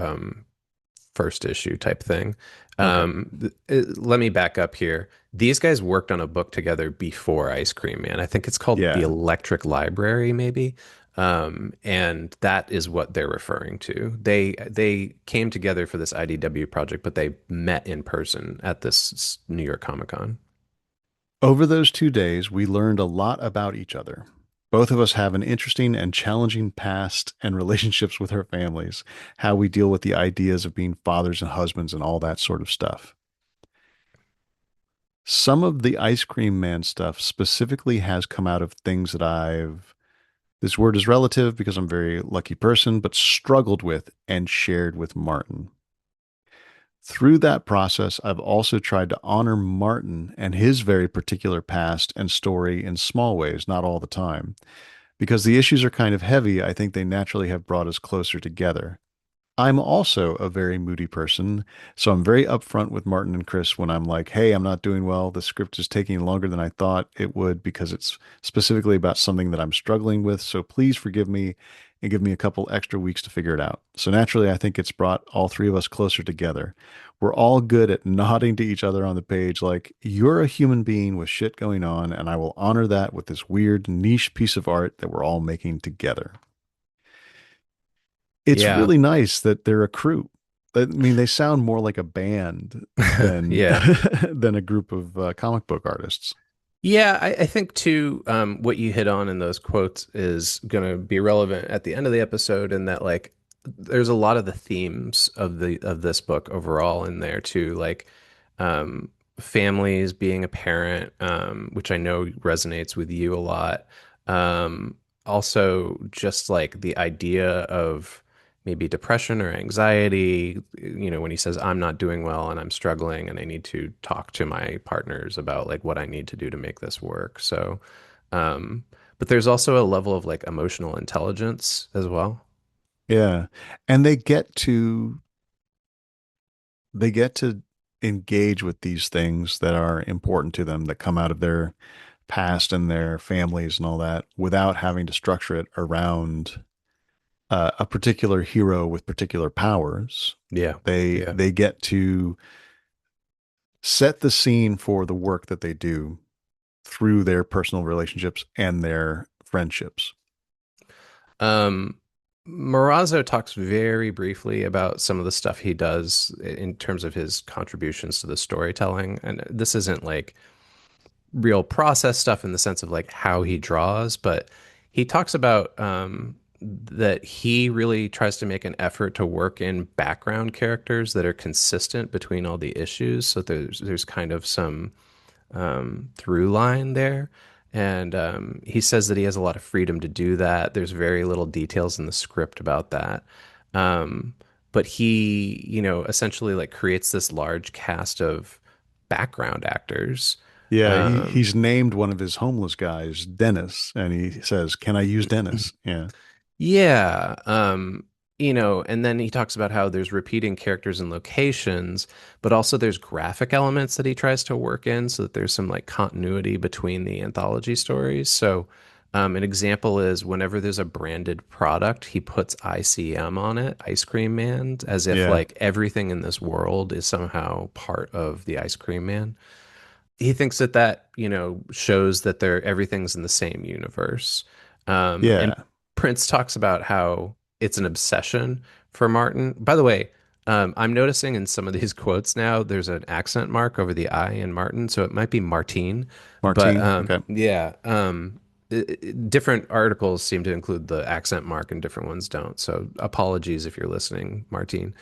first issue type thing. Okay. Let me back up here. These guys worked on a book together before Ice Cream Man. I think it's called The Yeah. Electric Library, maybe. And that is what they're referring to. They came together for this IDW project, but they met in person at this New York Comic Con. Over those 2 days, we learned a lot about each other. Both of us have an interesting and challenging past and relationships with our families, how we deal with the ideas of being fathers and husbands and all that sort of stuff. Some of the Ice Cream Man stuff specifically has come out of things that this word is relative because I'm a very lucky person, but struggled with and shared with Martin. Through that process, I've also tried to honor Martin and his very particular past and story in small ways, not all the time. Because the issues are kind of heavy, I think they naturally have brought us closer together. I'm also a very moody person, so I'm very upfront with Martin and Chris when I'm like, hey, I'm not doing well. The script is taking longer than I thought it would because it's specifically about something that I'm struggling with. So please forgive me and give me a couple extra weeks to figure it out. So naturally, I think it's brought all three of us closer together. We're all good at nodding to each other on the page, like, you're a human being with shit going on, and I will honor that with this weird niche piece of art that we're all making together. It's Yeah. really nice that they're a crew. I mean, they sound more like a band than Yeah. than a group of comic book artists. Yeah, I think too, what you hit on in those quotes is going to be relevant at the end of the episode, and that like there's a lot of the themes of this book overall in there too, like um, families, being a parent, which I know resonates with you a lot. Um, Also, just like the idea of maybe depression or anxiety, when he says, I'm not doing well and I'm struggling and I need to talk to my partners about like what I need to do to make this work. So, um, but there's also a level of like emotional intelligence as well. Yeah. And they get to engage with these things that are important to them that come out of their past and their families and all that without having to structure it around a particular hero with particular powers. Yeah. Yeah. They get to set the scene for the work that they do through their personal relationships and their friendships. Um, Marazzo talks very briefly about some of the stuff he does in terms of his contributions to the storytelling. And this isn't like real process stuff in the sense of like how he draws, but he talks about that he really tries to make an effort to work in background characters that are consistent between all the issues. So there's kind of some through line there. And he says that he has a lot of freedom to do that. There's very little details in the script about that. Um, but he, essentially like creates this large cast of background actors. Yeah, Um, he's named one of his homeless guys Dennis, and he says, "Can I use Dennis?" Yeah, yeah. and then he talks about how there's repeating characters and locations, but also there's graphic elements that he tries to work in so that there's some like continuity between the anthology stories. So, an example is whenever there's a branded product, he puts ICM on it, Ice Cream Man, as if Yeah. like everything in this world is somehow part of the Ice Cream Man. He thinks that shows that everything's in the same universe. And Yeah. Prince talks about how it's an obsession for Martin. By the way, I'm noticing in some of these quotes now there's an accent mark over the I in Martin, so it might be Martine. But Martine. Okay. yeah, different articles seem to include the accent mark and different ones don't. So apologies if you're listening, Martine.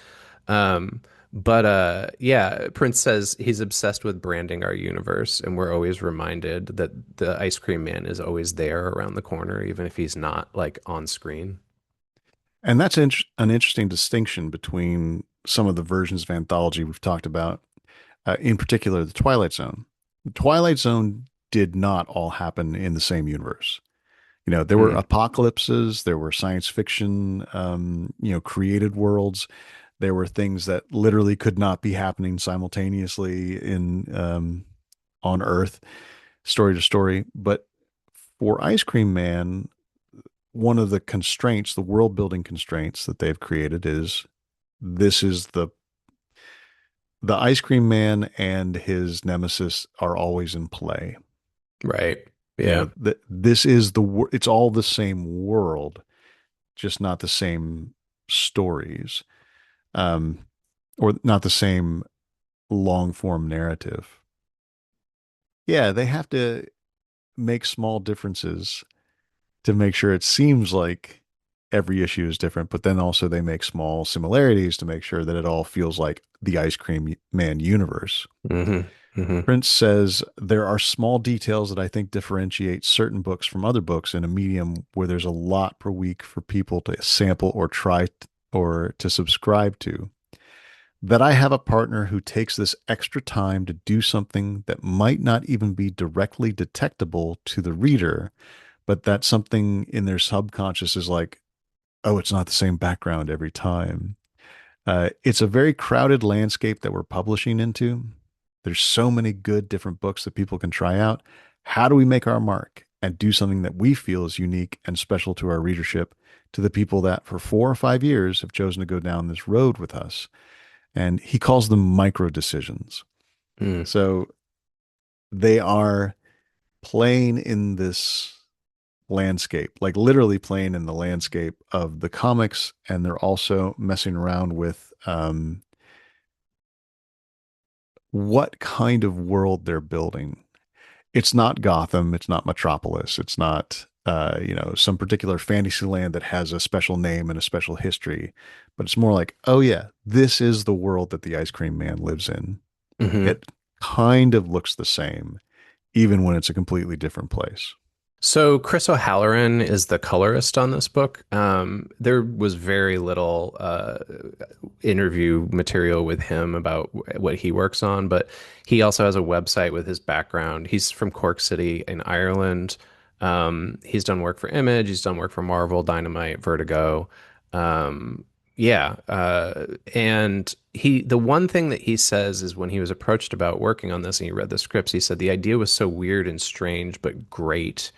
But yeah, Prince says he's obsessed with branding our universe, and we're always reminded that the ice cream man is always there around the corner, even if he's not like on screen. And that's an interesting distinction between some of the versions of anthology we've talked about, in particular, the Twilight Zone. The Twilight Zone did not all happen in the same universe. There were Mm, apocalypses, there were science fiction, created worlds. There were things that literally could not be happening simultaneously in on Earth, story to story. But for Ice Cream Man, one of the constraints, the world building constraints that they've created is this is the Ice Cream Man and his nemesis are always in play. right. Yeah. This is it's all the same world, just not the same stories, um, or not the same long form narrative. Yeah, they have to make small differences to make sure it seems like every issue is different, but then also they make small similarities to make sure that it all feels like the Ice Cream Man universe. Hmm. Hmm. Prince says there are small details that I think differentiate certain books from other books in a medium where there's a lot per week for people to sample or or to subscribe to. That I have a partner who takes this extra time to do something that might not even be directly detectable to the reader, but that something in their subconscious is like, oh, it's not the same background every time. It's a very crowded landscape that we're publishing into. There's so many good different books that people can try out. How do we make our mark and do something that we feel is unique and special to our readership, to the people that for 4 or 5 years have chosen to go down this road with us? And he calls them micro decisions. Mm. So they are playing in this landscape, like literally playing in the landscape of the comics, and they're also messing around with what kind of world they're building. It's not Gotham, it's not Metropolis, it's not some particular fantasy land that has a special name and a special history, but it's more like, oh yeah, this is the world that the Ice Cream Man lives in. Hmm. It kind of looks the same, even when it's a completely different place. So Chris O'Halloran is the colorist on this book. There was very little interview material with him about what he works on, but he also has a website with his background. He's from Cork City in Ireland. He's done work for Image. He's done work for Marvel, Dynamite, Vertigo. Yeah, and the one thing that he says is when he was approached about working on this and he read the scripts, he said the idea was so weird and strange but great.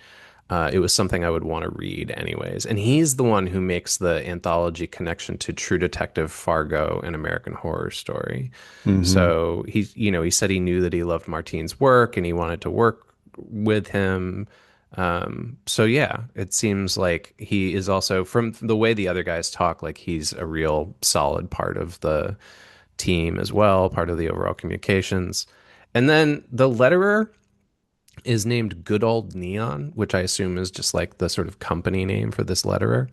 It was something I would want to read anyways. And he's the one who makes the anthology connection to True Detective, Fargo, and American Horror Story. Hmm. So he said he knew that he loved Martine's work and he wanted to work with him. So yeah, it seems like he is also, from the way the other guys talk, like he's a real solid part of the team as well, part of the overall communications. And then the letterer is named Good Old Neon, which I assume is just like the sort of company name for this letterer.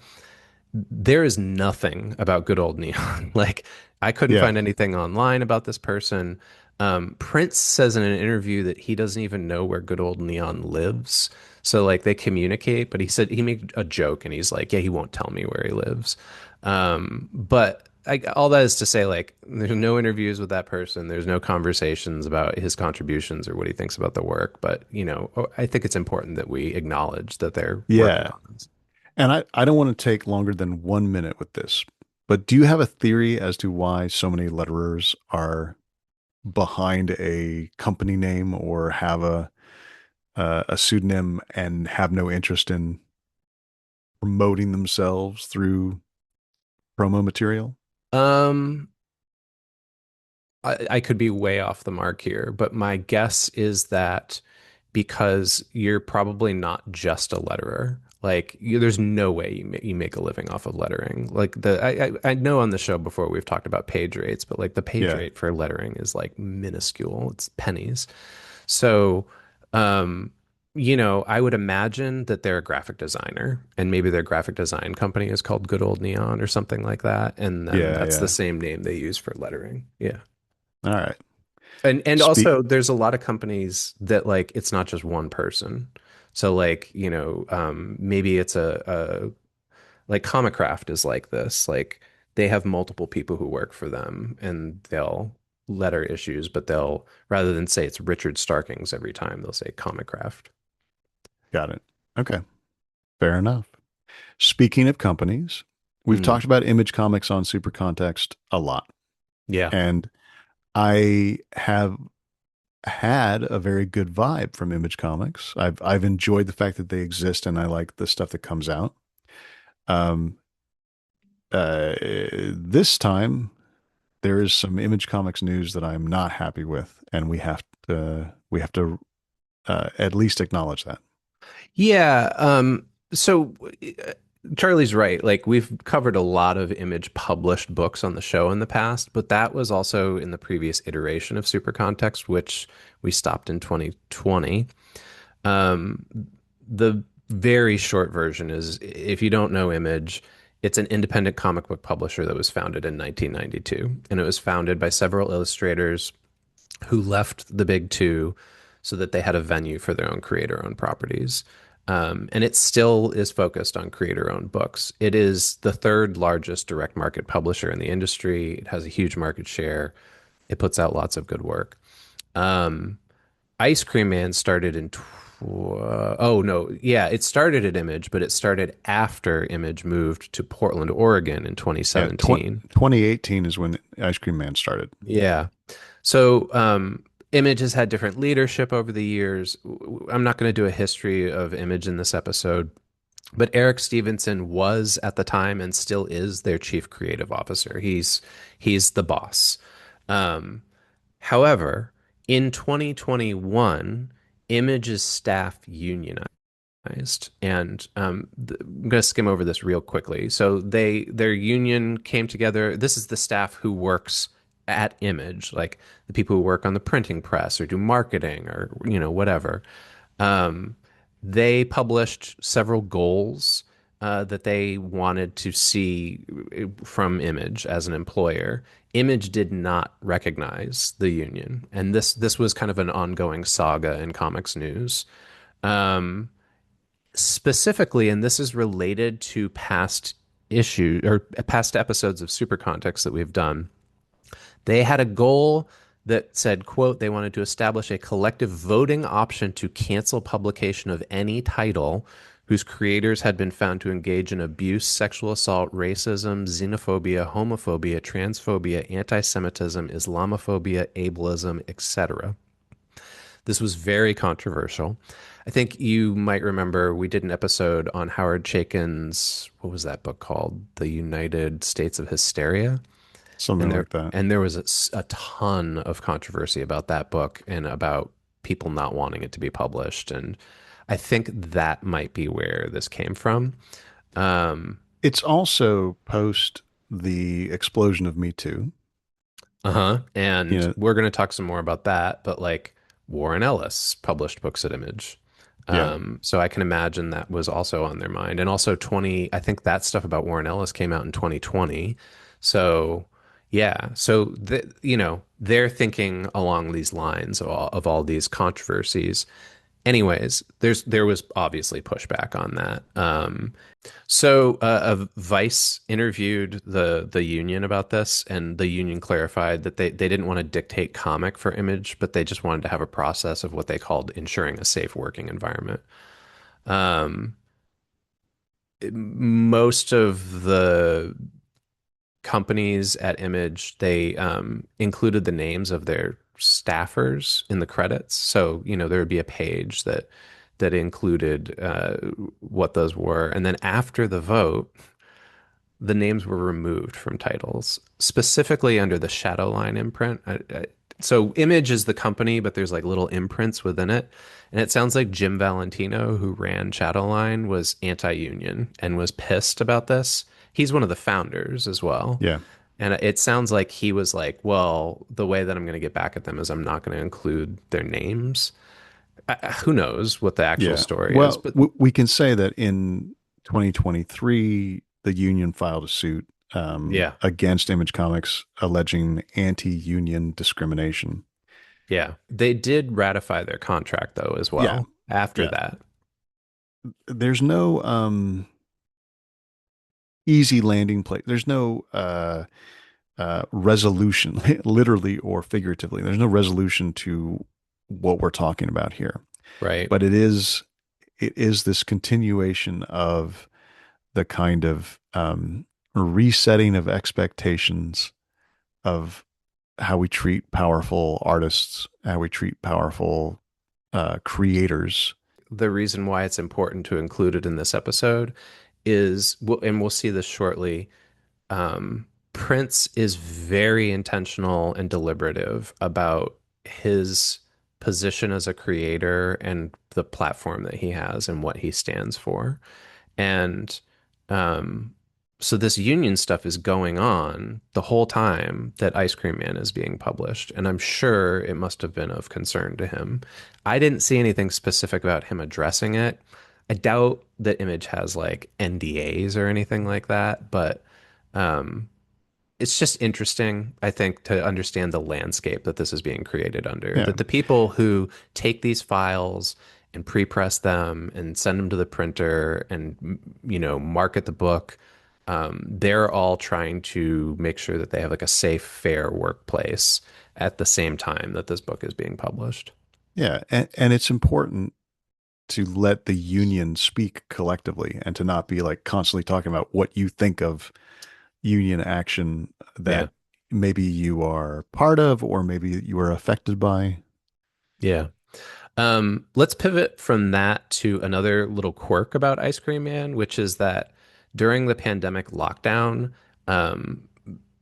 There is nothing about Good Old Neon. Like, I couldn't Yeah. find anything online about this person. Prince says in an interview that he doesn't even know where Good Old Neon lives. So, like, they communicate, but he said he made a joke and he's like, yeah, he won't tell me where he lives. But all that is to say, like, there's no interviews with that person. There's no conversations about his contributions or what he thinks about the work. But, I think it's important that we acknowledge that they're working Yeah. on this. And I don't want to take longer than 1 minute with this. But do you have a theory as to why so many letterers are behind a company name or have a pseudonym and have no interest in promoting themselves through promo material? Um, I could be way off the mark here, but my guess is that because you're probably not just a letterer. Like there's no way you make a living off of lettering. Like I know on the show before we've talked about page rates, but like the page Yeah, rate for lettering is like minuscule. It's pennies. So, um, I would imagine that they're a graphic designer and maybe their graphic design company is called Good Old Neon or something like that. And then yeah, that's the yeah. same name they use for lettering. Yeah. All right. And Speak. also there's a lot of companies that like it's not just one person. So like, maybe it's a like Comicraft is like this. Like they have multiple people who work for them and they'll letter issues, but they'll rather than say it's Richard Starkings every time, they'll say Comicraft. Got it. Okay, fair enough. Speaking of companies, we've Mm, talked about Image Comics on Super Context a lot, yeah. and I have had a very good vibe from Image Comics. I've enjoyed the fact that they exist, and I like the stuff that comes out. Um, this time there is some Image Comics news that I'm not happy with, and we have to at least acknowledge that. Yeah. So Charlie's right. Like we've covered a lot of Image published books on the show in the past, but that was also in the previous iteration of Super Context, which we stopped in 2020. Um, the very short version is if you don't know Image, it's an independent comic book publisher that was founded in 1992. And it was founded by several illustrators who left the big two so that they had a venue for their own creator owned properties. And it still is focused on creator owned books. It is the third largest direct market publisher in the industry. It has a huge market share. It puts out lots of good work. Um, Ice Cream Man started in oh no, yeah, it started at Image, but it started after Image moved to Portland, Oregon in Yeah, 2017. 2018 is when Ice Cream Man started. Yeah. So Image has had different leadership over the years. I'm not going to do a history of Image in this episode, but Eric Stevenson was at the time and still is their chief creative officer. He's the boss. Um, However, in 2021, Image's staff unionized, and I'm going to skim over this real quickly. So their union came together. This is the staff who works at Image, like the people who work on the printing press or do marketing or whatever. Um, they published several goals that they wanted to see from Image as an employer. Image did not recognize the union, and this was kind of an ongoing saga in comics news. Um, Specifically, and this is related to past issue or past episodes of Super Context that we've done. They had a goal that said, quote, they wanted to establish a collective voting option to cancel publication of any title whose creators had been found to engage in abuse, sexual assault, racism, xenophobia, homophobia, transphobia, anti-Semitism, Islamophobia, ableism, etc. This was very controversial. I think you might remember we did an episode on Howard Chaykin's, what was that book called? The United States of Hysteria. Something And there like that. and there was a ton of controversy about that book and about people not wanting it to be published. And I think that might be where this came from. Um, It's also post the explosion of Me Too. uh-huh. You And know, we're going to talk some more about that, but like Warren Ellis published books at Image. yeah. So I can imagine that was also on their mind. And also I think that stuff about Warren Ellis came out in 2020. So yeah, so they're thinking along these lines of all these controversies. Anyways, there was obviously pushback on that. Vice interviewed the union about this, and the union clarified that they didn't want to dictate comic for Image, but they just wanted to have a process of what they called ensuring a safe working environment. Um, Most of the companies at Image, they included the names of their staffers in the credits. So, there would be a page that included what those were. And then after the vote, the names were removed from titles, specifically under the Shadowline imprint. So Image is the company, but there's like little imprints within it. And it sounds like Jim Valentino, who ran Shadowline, was anti-union and was pissed about this. He's one of the founders as well. Yeah. And it sounds like he was like, well, the way that I'm going to get back at them is I'm not going to include their names. Who knows what the actual Yeah. story is, Well, but we can say that in 2023, the union filed a suit yeah, against Image Comics alleging anti-union discrimination. yeah. They did ratify their contract though as Yeah. well after Yeah. that. There's no easy landing place. There's no resolution, literally or figuratively. There's no resolution to what we're talking about here. Right. But it is this continuation of the kind of resetting of expectations of how we treat powerful artists, how we treat powerful creators. The reason why it's important to include it in this episode is, and we'll see this shortly, Prince is very intentional and deliberative about his position as a creator and the platform that he has and what he stands for. And um, so this union stuff is going on the whole time that Ice Cream Man is being published. And I'm sure it must have been of concern to him. I didn't see anything specific about him addressing it. I doubt that Image has like NDAs or anything like that, but um, it's just interesting, I think, to understand the landscape that this is being created under. Yeah. That the people who take these files and pre-press them and send them to the printer and market the book, they're all trying to make sure that they have like a safe, fair workplace at the same time that this book is being published. Yeah. And it's important to let the union speak collectively and to not be like constantly talking about what you think of union action Yeah. that maybe you are part of or maybe you are affected by. Yeah. Let's pivot from that to another little quirk about Ice Cream Man, which is that during the pandemic lockdown, um,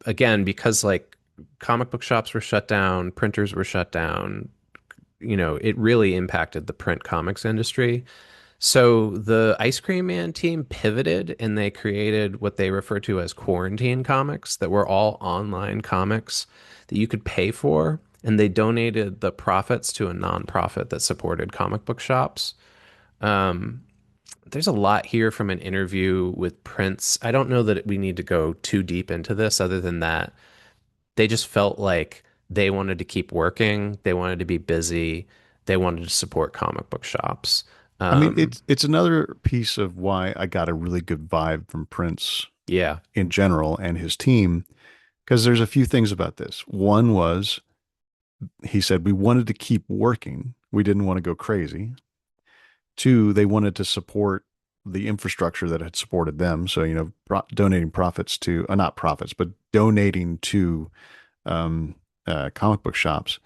again, because like comic book shops were shut down, printers were shut down, it really impacted the print comics industry. So the Ice Cream Man team pivoted and they created what they refer to as quarantine comics that were all online comics that you could pay for. And they donated the profits to a nonprofit that supported comic book shops. Um, there's a lot here from an interview with Prince. I don't know that we need to go too deep into this, other than that they just felt like they wanted to keep working, they wanted to be busy, they wanted to support comic book shops. I mean, Um, it's another piece of why I got a really good vibe from Prince yeah, in general and his team, because there's a few things about this. One was he said we wanted to keep working. We didn't want to go crazy. Two, they wanted to support the infrastructure that had supported them. So, donating profits to, not profits, but donating to um, comic book shops.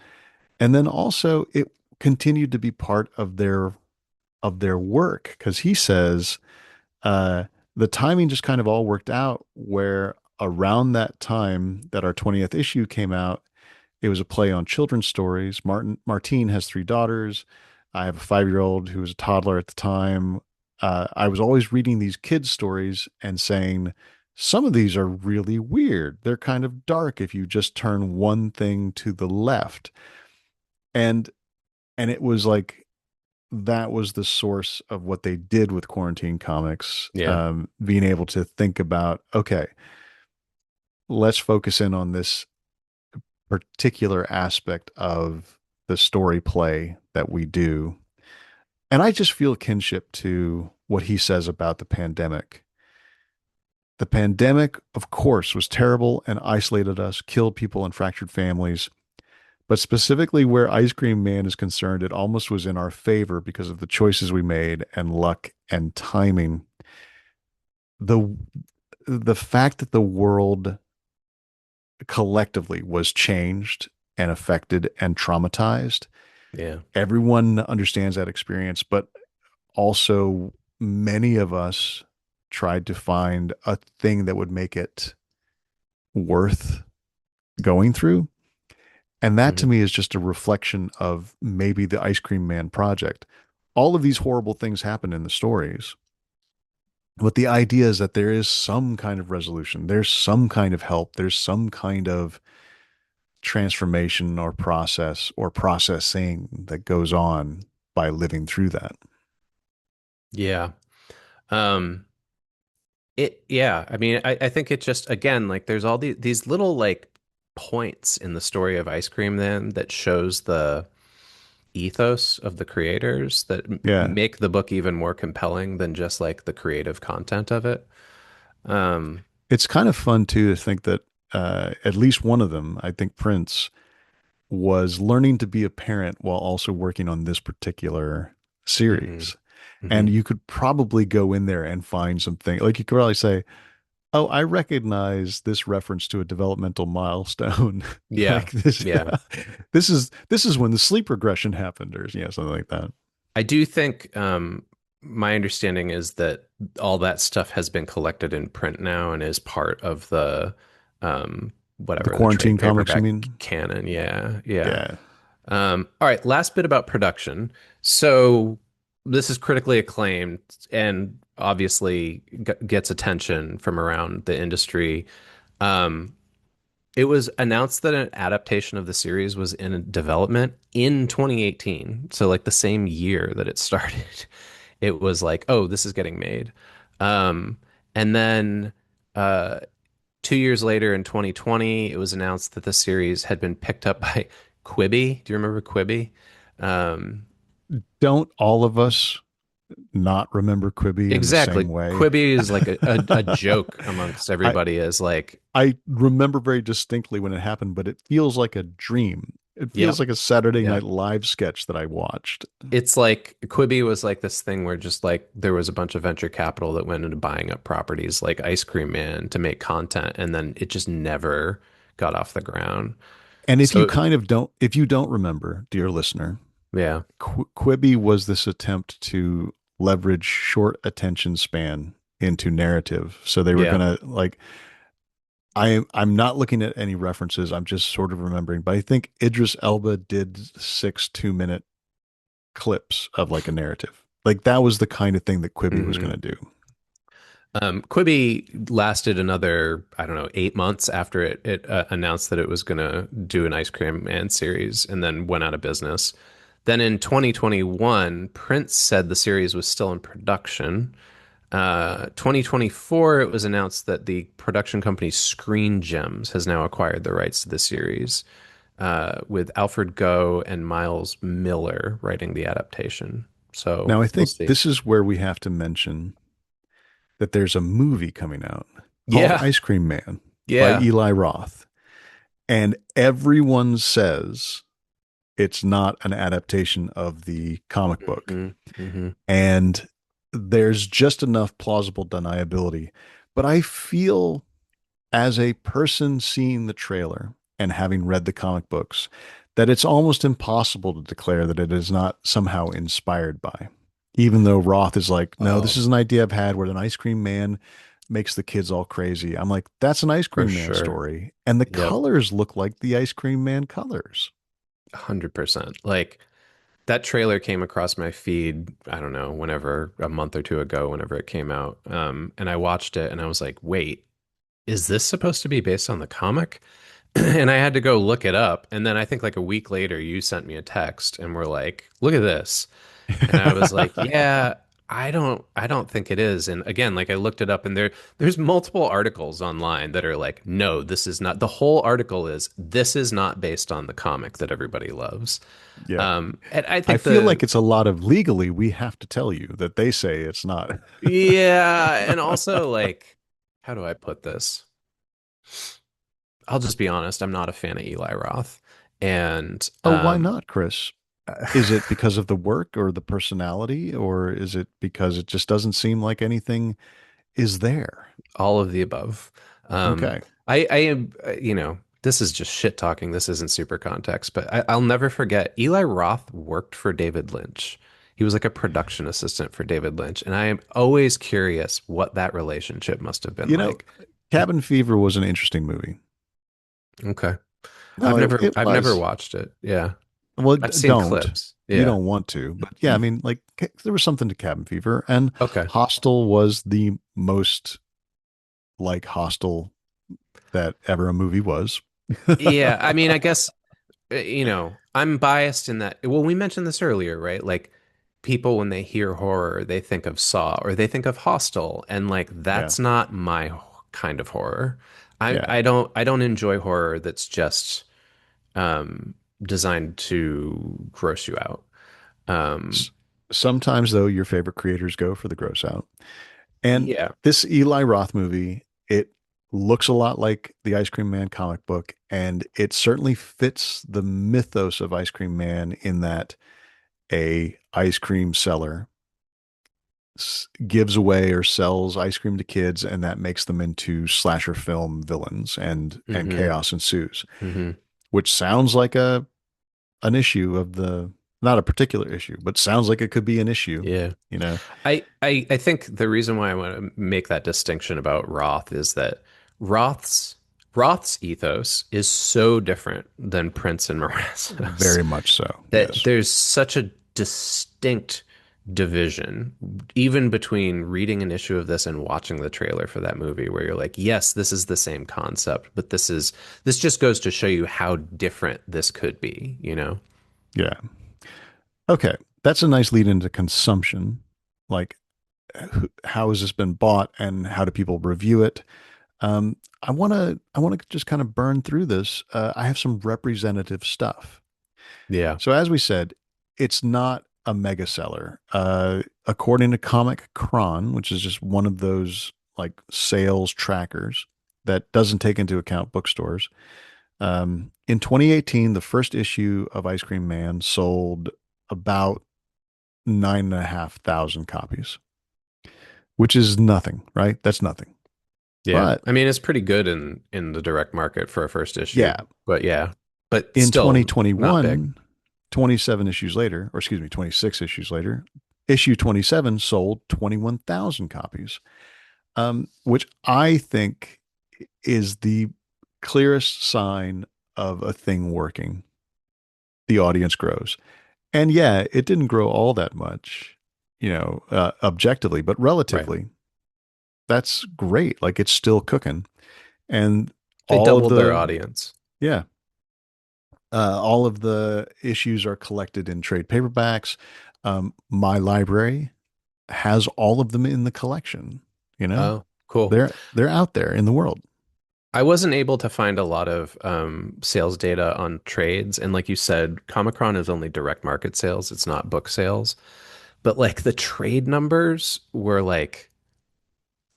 And then also it continued to be part of their work because he says uh, the timing just kind of all worked out where around that time that our 20th issue came out, it was a play on children's stories. Martine has three daughters. I have a 5-year old who was a toddler at the time. I was always reading these kids' stories and saying, some of these are really weird. They're kind of dark if you just turn one thing to the left. And it was like that was the source of what they did with quarantine comics, yeah, being able to think about, okay, let's focus in on this particular aspect of the story play that we do. And I just feel kinship to what he says about the pandemic. The pandemic, of course, was terrible and isolated us, killed people and fractured families. But specifically where Ice Cream Man is concerned, it almost was in our favor because of the choices we made and luck and timing. The the fact that the world collectively was changed and affected and traumatized. Yeah. Everyone understands that experience, but also many of us tried to find a thing that would make it worth going through. And that to Hmm. me is just a reflection of maybe the Ice Cream Man project. All of these horrible things happen in the stories, but the idea is that there is some kind of resolution, there's some kind of help, there's some kind of transformation or process or processing that goes on by living through that. Yeah. Um, yeah, I mean, I think it just, again, like there's all these little like points in the story of Ice Cream then that shows the ethos of the creators that Yeah. make the book even more compelling than just like the creative content of it. Um, It's kind of fun too to think that at least one of them, I think Prince, was learning to be a parent while also working on this particular hmm series. And hmm you could probably go in there and find something like you could probably say, "Oh, I recognize this reference to a developmental milestone." Yeah. Like this, Yeah. this is when the sleep regression happened, or something like that. I do think my understanding is that all that stuff has been collected in print now and is part of the The whatever the trade quarantine comics, you paperback mean? canon. Yeah, yeah. Yeah. All right, last bit about production. So this is critically acclaimed and obviously gets attention from around the industry. Um, it was announced that an adaptation of the series was in development in 2018. So like the same year that it started, it was like, oh, this is getting made. Um, and then uh, 2 years later in 2020, it was announced that the series had been picked up by Quibi. Do you remember Quibi? Um, Don't all of us not remember Quibi in the same exactly. way? Quibi is like a joke amongst I everybody as like, I remember very distinctly when it happened, but it feels like a dream. It feels yep, like a Saturday Night yep. Live sketch that I watched. It's like Quibi was like this thing where just like there was a bunch of venture capital that went into buying up properties like Ice Cream Man to make content, and then it just never got off the ground. And So if you don't remember, dear listener, yeah, Quibi was this attempt to leverage short attention span into narrative. So they were yeah. gonna like I'm not looking at any references. I'm just sort of remembering, but I think Idris Elba did 6 2-minute clips of like a narrative. Like that was the kind of thing that Quibi was hmm going to do. Quibi lasted another, I don't know, 8 months after it announced that it was going to do an Ice Cream Man series and then went out of business. Then in 2021, Prince said the series was still in production. 2024, it was announced that the production company Screen Gems has now acquired the rights to the series, with Alfred Goh and Miles Miller writing the adaptation. So Now I we'll think see. this is where we have to mention that there's a movie coming out called Yeah, Ice Cream Man by yeah. Eli Roth, and everyone says it's not an adaptation of the comic book. hmm hmm And there's just enough plausible deniability. But I feel as a person seeing the trailer and having read the comic books, that it's almost impossible to declare that it is not somehow inspired by. Even though Roth is like, no, this Oh, is an idea I've had where an ice cream man makes the kids all crazy. I'm like, that's an ice for cream man sure. story. And the Yep, colors look like the ice cream man colors. 100%. Like that trailer came across my feed, I don't know, whenever a month or two ago, whenever it came out. And I watched it and I was like, wait, is this supposed to be based on the comic? And I had to go look it up. And then I think like a week later, you sent me a text and were like, look at this. And I was like, yeah, I don't think it is. And again, like I looked it up and there's multiple articles online that are like, no, this is not, the whole article is this is not based on the comic that everybody loves. Yeah. And I I think feel like it's a lot of legally, we have to tell you that they say it's not. yeah, and also like, how do I put this? I'll just be honest, I'm not a fan of Eli Roth. And Oh, why not, Chris? Is it because of the work or the personality, or is it because it just doesn't seem like anything is there? all of the above. Um, Okay. I am, this is just shit talking. This isn't super context, but I'll never forget Eli Roth worked for David Lynch. He was like a production assistant for David Lynch, and I am always curious what that relationship must have been You know, like. Cabin Fever was an interesting movie. Okay. No, it I've never was. watched it. Yeah. Well, I've seen don't. clips. You Yeah. don't want to. But yeah, I mean, like there was something to Cabin Fever, and Okay. Hostel was the most like Hostel that ever a movie was. Yeah, I mean, I guess I'm biased in that. Well, we mentioned this earlier, right? Like people when they hear horror, they think of Saw or they think of Hostel, and like Yeah. that's not my kind of horror. Yeah. I don't enjoy horror that's just um designed to gross you out. Um S- Sometimes though, your favorite creators go for the gross out. And yeah. this Eli Roth movie, it looks a lot like the Ice Cream Man comic book, and it certainly fits the mythos of Ice Cream Man in that a ice cream seller gives away or sells ice cream to kids, and that makes them into slasher film villains, and Hmm. chaos ensues, Hmm. which sounds like a an issue of the not a particular issue, but sounds like it could be an issue, Yeah. you know. I think the reason why I want to make that distinction about Roth is that Roth's Roth's ethos is so different than Prince and Morassinos Very much so. that Yes. there's such a distinct division, even between reading an issue of this and watching the trailer for that movie, where you're like, yes, this is the same concept, but this just goes to show you how different this could be, you know? Yeah. Okay. That's a nice lead into consumption. Like, how has this been bought and how do people review it? I want to just kind of burn through this. I have some representative stuff. Yeah. So as we said, it's not a mega seller. According to Comic Cron, which is just one of those like sales trackers that doesn't take into account bookstores. In 2018, the first issue of Ice Cream Man sold about 9,500 copies, which is nothing, right? That's nothing. Yeah. But I mean, it's pretty good in the direct market for a first issue, yeah, but yeah, but in still not big. 2021, 27 issues later, or excuse me, 26 issues later, issue 27 sold 21,000 copies, which I think is the clearest sign of a thing working. The audience grows. And yeah, it didn't grow all that much, objectively, but Right. relatively, that's great. Like it's still cooking. And They all of doubled their the, audience. yeah, all of the issues are collected in trade paperbacks. My library has all of them in the collection. You know, Oh, cool. they're out there in the world. I wasn't able to find a lot of sales data on trades. And like you said, Comic-Con is only direct market sales. It's not book sales. But like the trade numbers were like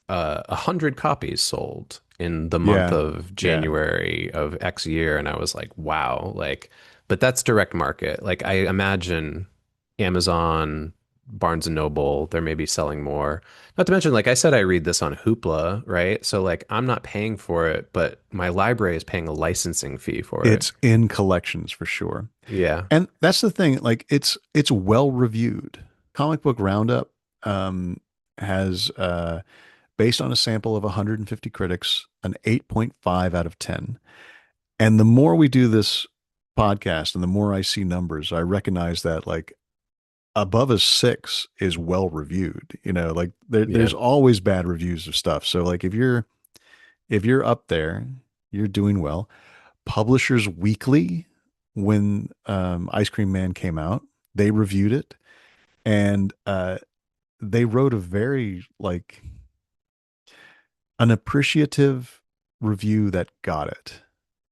100 copies sold in the month Yeah, of yeah. January of X year, and I was like, wow, like, but that's direct market. Like, I imagine Amazon, Barnes and Noble, they're maybe selling more. Not to mention, like I said, I read this on Hoopla, right? So like, I'm not paying for it, but my library is paying a licensing fee for it. It's in collections for sure. Yeah, And that's the thing. Like it's well reviewed. Comic Book Roundup has based on a sample of 150 critics, an 8.5 out of 10. And the more we do this podcast and the more I see numbers, I recognize that like above a 6 is well reviewed. Like yeah, there's always bad reviews of stuff. So like if you're up there, you're doing well. Publishers Weekly, when Ice Cream Man came out, they reviewed it, and they wrote a very like an appreciative review that got it.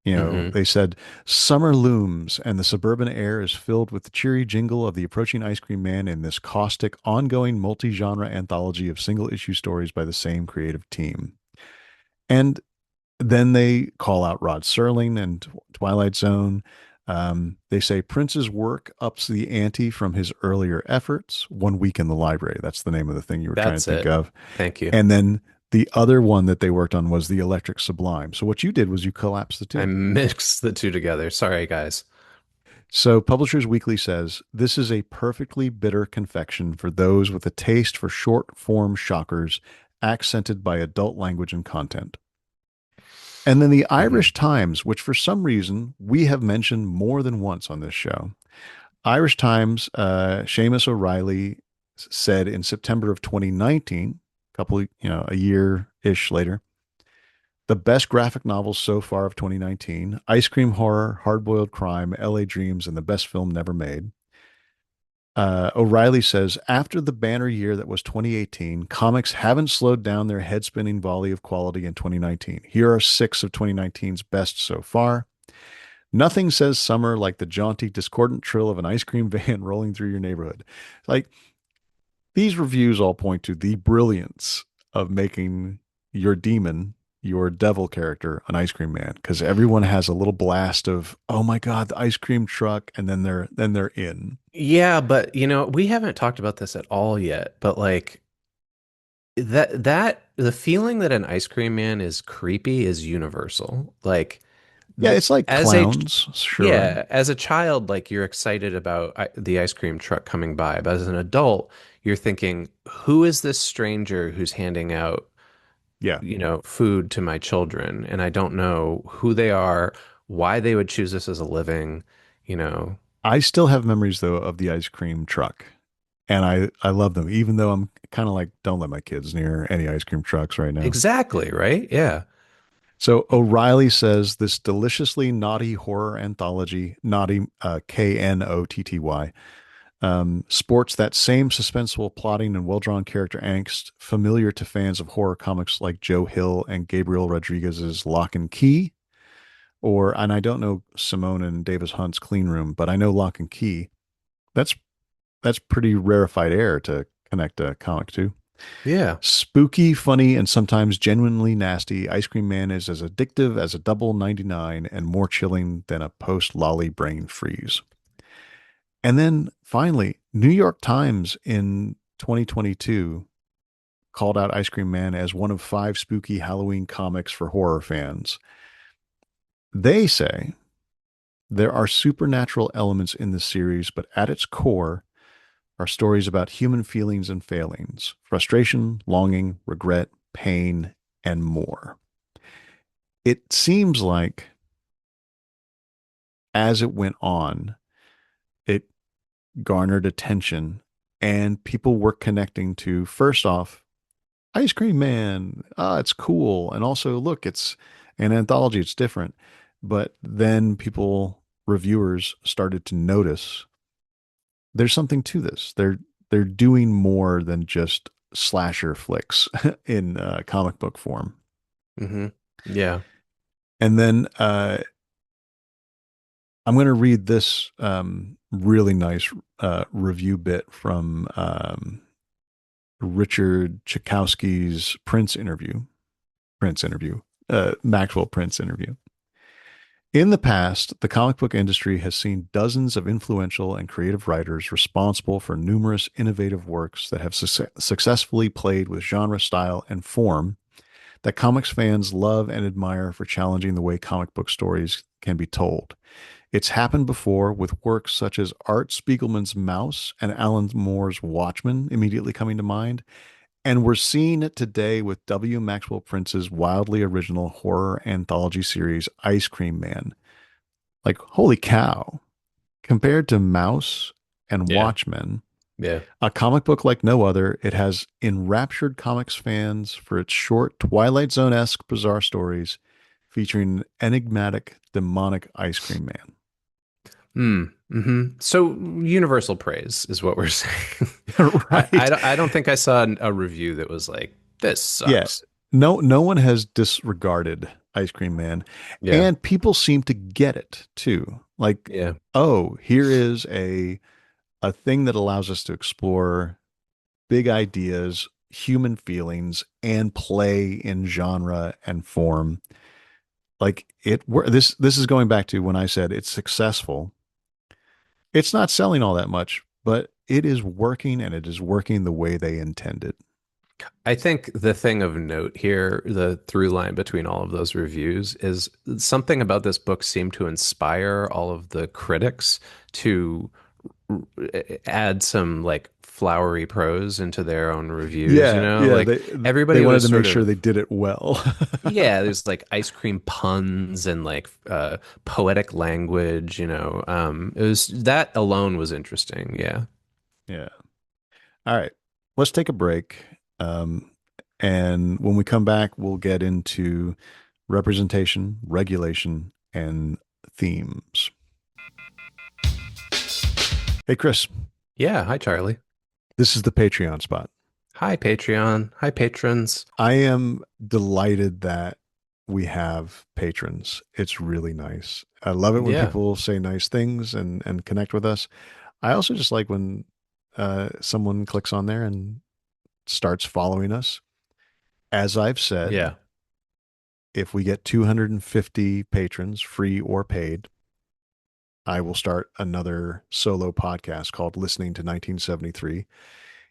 hmm, They said, summer looms and the suburban air is filled with the cheery jingle of the approaching Ice Cream Man in this caustic, ongoing multi genre anthology of single issue stories by the same creative team. And then they call out Rod Serling and Twilight Zone. They say Prince's work ups the ante from his earlier efforts. 1 Week in the Library. That's the name of the thing you were trying to that's think it. of. Thank you. And then The other one that they worked on was the Electric Sublime. So what you did was you collapsed the I two. mixed the two together. Sorry, guys. So Publishers Weekly says this is a perfectly bitter confection for those with a taste for short form shockers accented by adult language and content. And then the Hmm. Irish Times, which for some reason we have mentioned more than once on this show. Irish Times, Seamus O'Reilly said in September of 2019, a year ish later, the best graphic novels so far of 2019, Ice Cream Horror, Hard Boiled Crime, LA Dreams, and the best film never made. O'Reilly says, after the banner year that was 2018, comics haven't slowed down their head spinning volley of quality in 2019. Here are six of 2019's best so far. Nothing says summer like the jaunty, discordant trill of an ice cream van rolling through your neighborhood. Like these reviews all point to the brilliance of making your demon, your devil character, an ice cream man, because everyone has a little blast of, oh my God, the ice cream truck, and then they're in. Yeah, but we haven't talked about this at all yet, but like that the feeling that an ice cream man is creepy is universal. Like Yeah, it's like as a clowns, sure. yeah, as a child, like you're excited about the ice cream truck coming by, but as an adult, you're thinking, who is this stranger who's handing out, Yeah. food to my children, and I don't know who they are, why they would choose this as a living, you know. I still have memories though of the ice cream truck. And I love them, even though I'm kind of like, don't let my kids near any ice cream trucks right now. Exactly, right? Yeah. So O'Reilly says this deliciously naughty horror anthology, naughty Knotty, sports that same suspenseful plotting and well-drawn character angst familiar to fans of horror comics like Joe Hill and Gabriel Rodriguez's Lock and Key, and I don't know Simone and Davis Hunt's Clean Room, but I know Lock and Key. That's that's pretty rarefied air to connect a comic to. Yeah. Spooky, funny, and sometimes genuinely nasty, Ice Cream Man is as addictive as a double 99 and more chilling than a post lolly brain freeze. And then finally, New York Times in 2022 called out Ice Cream Man as one of five spooky Halloween comics for horror fans. They say there are supernatural elements in the series, but at its core are stories about human feelings and failings, frustration, longing, regret, pain, and more. It seems like as it went on, it garnered attention and people were connecting to, first off, Ice Cream Man. Ah, it's cool. And also, look, it's an anthology, it's different. But then reviewers started to notice there's something to this. They're doing more than just slasher flicks in comic book form. Hmm. Yeah. And then I'm going to read this really nice review bit from Richard Chakowski's Prince interview, Maxwell Prince interview. In the past, the comic book industry has seen dozens of influential and creative writers responsible for numerous innovative works that have successfully played with genre, style, and form that comics fans love and admire for challenging the way comic book stories can be told. It's happened before with works such as Art Spiegelman's Mouse and Alan Moore's Watchmen immediately coming to mind. And we're seeing it today with W. Maxwell Prince's wildly original horror anthology series, Ice Cream Man. Like, holy cow. Compared to Mouse and Yeah. Watchmen, Yeah. a comic book like no other, it has enraptured comics fans for its short, Twilight Zone esque bizarre stories featuring an enigmatic, demonic ice cream man. Mm. Hmm. So universal praise is what we're saying. Right. I don't think I saw a review that was like, this Yeah. sucks. No one has disregarded Ice Cream Man. Yeah. And people seem to get it too. Like, Yeah. oh, here is a thing that allows us to explore big ideas, human feelings, and play in genre and form. Like this is going back to when I said it's successful. It's not selling all that much, but it is working and it is working the way they intended. I think the thing of note here, the through line between all of those reviews, is something about this book seemed to inspire all of the critics to add some like flowery prose into their own reviews, you Yeah, know? yeah, Like they everybody wanted was to make sort sure of, they did it well. yeah, there's like ice cream puns and like poetic language, you know. It was that alone was interesting. Yeah. Yeah. All right. Let's take a break. Um, and when we come back, we'll get into representation, regulation, and themes. Hey, Chris, Yeah. Hi, Charlie. this is the Patreon spot. Hi, Patreon. Hi, patrons. I am delighted that we have patrons. It's really nice. I love it when Yeah. people say nice things and connect with us. I also just like when someone clicks on there and starts following us. As I've said, Yeah. if we get 250 patrons, free or paid, I will start another solo podcast called Listening to 1973,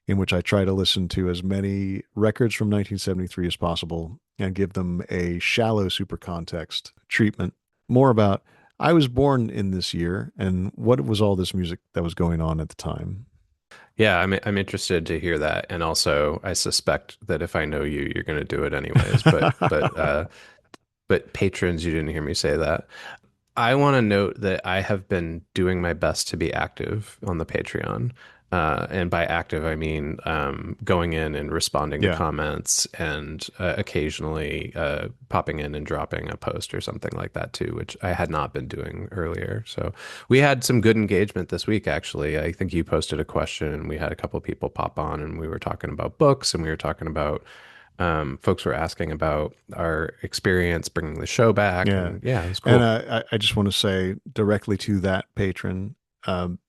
in which I try to listen to as many records from 1973 as possible and give them a shallow super context treatment. More about I was born in this year and what was all this music that was going on at the time. Yeah, I'm interested to hear that. And also I suspect that if I know you, you're going to do it anyways. But patrons, you didn't hear me say that. I want to note that I have been doing my best to be active on the Patreon. And by active, I mean going in and responding to Yeah. comments and occasionally popping in and dropping a post or something like that too, which I had not been doing earlier. So we had some good engagement this week, actually. I think you posted a question and we had a couple people pop on and we were talking about books and we were talking about folks were asking about our experience bringing the show back. Yeah. And yeah, it was And cool. I just want to say directly to that patron,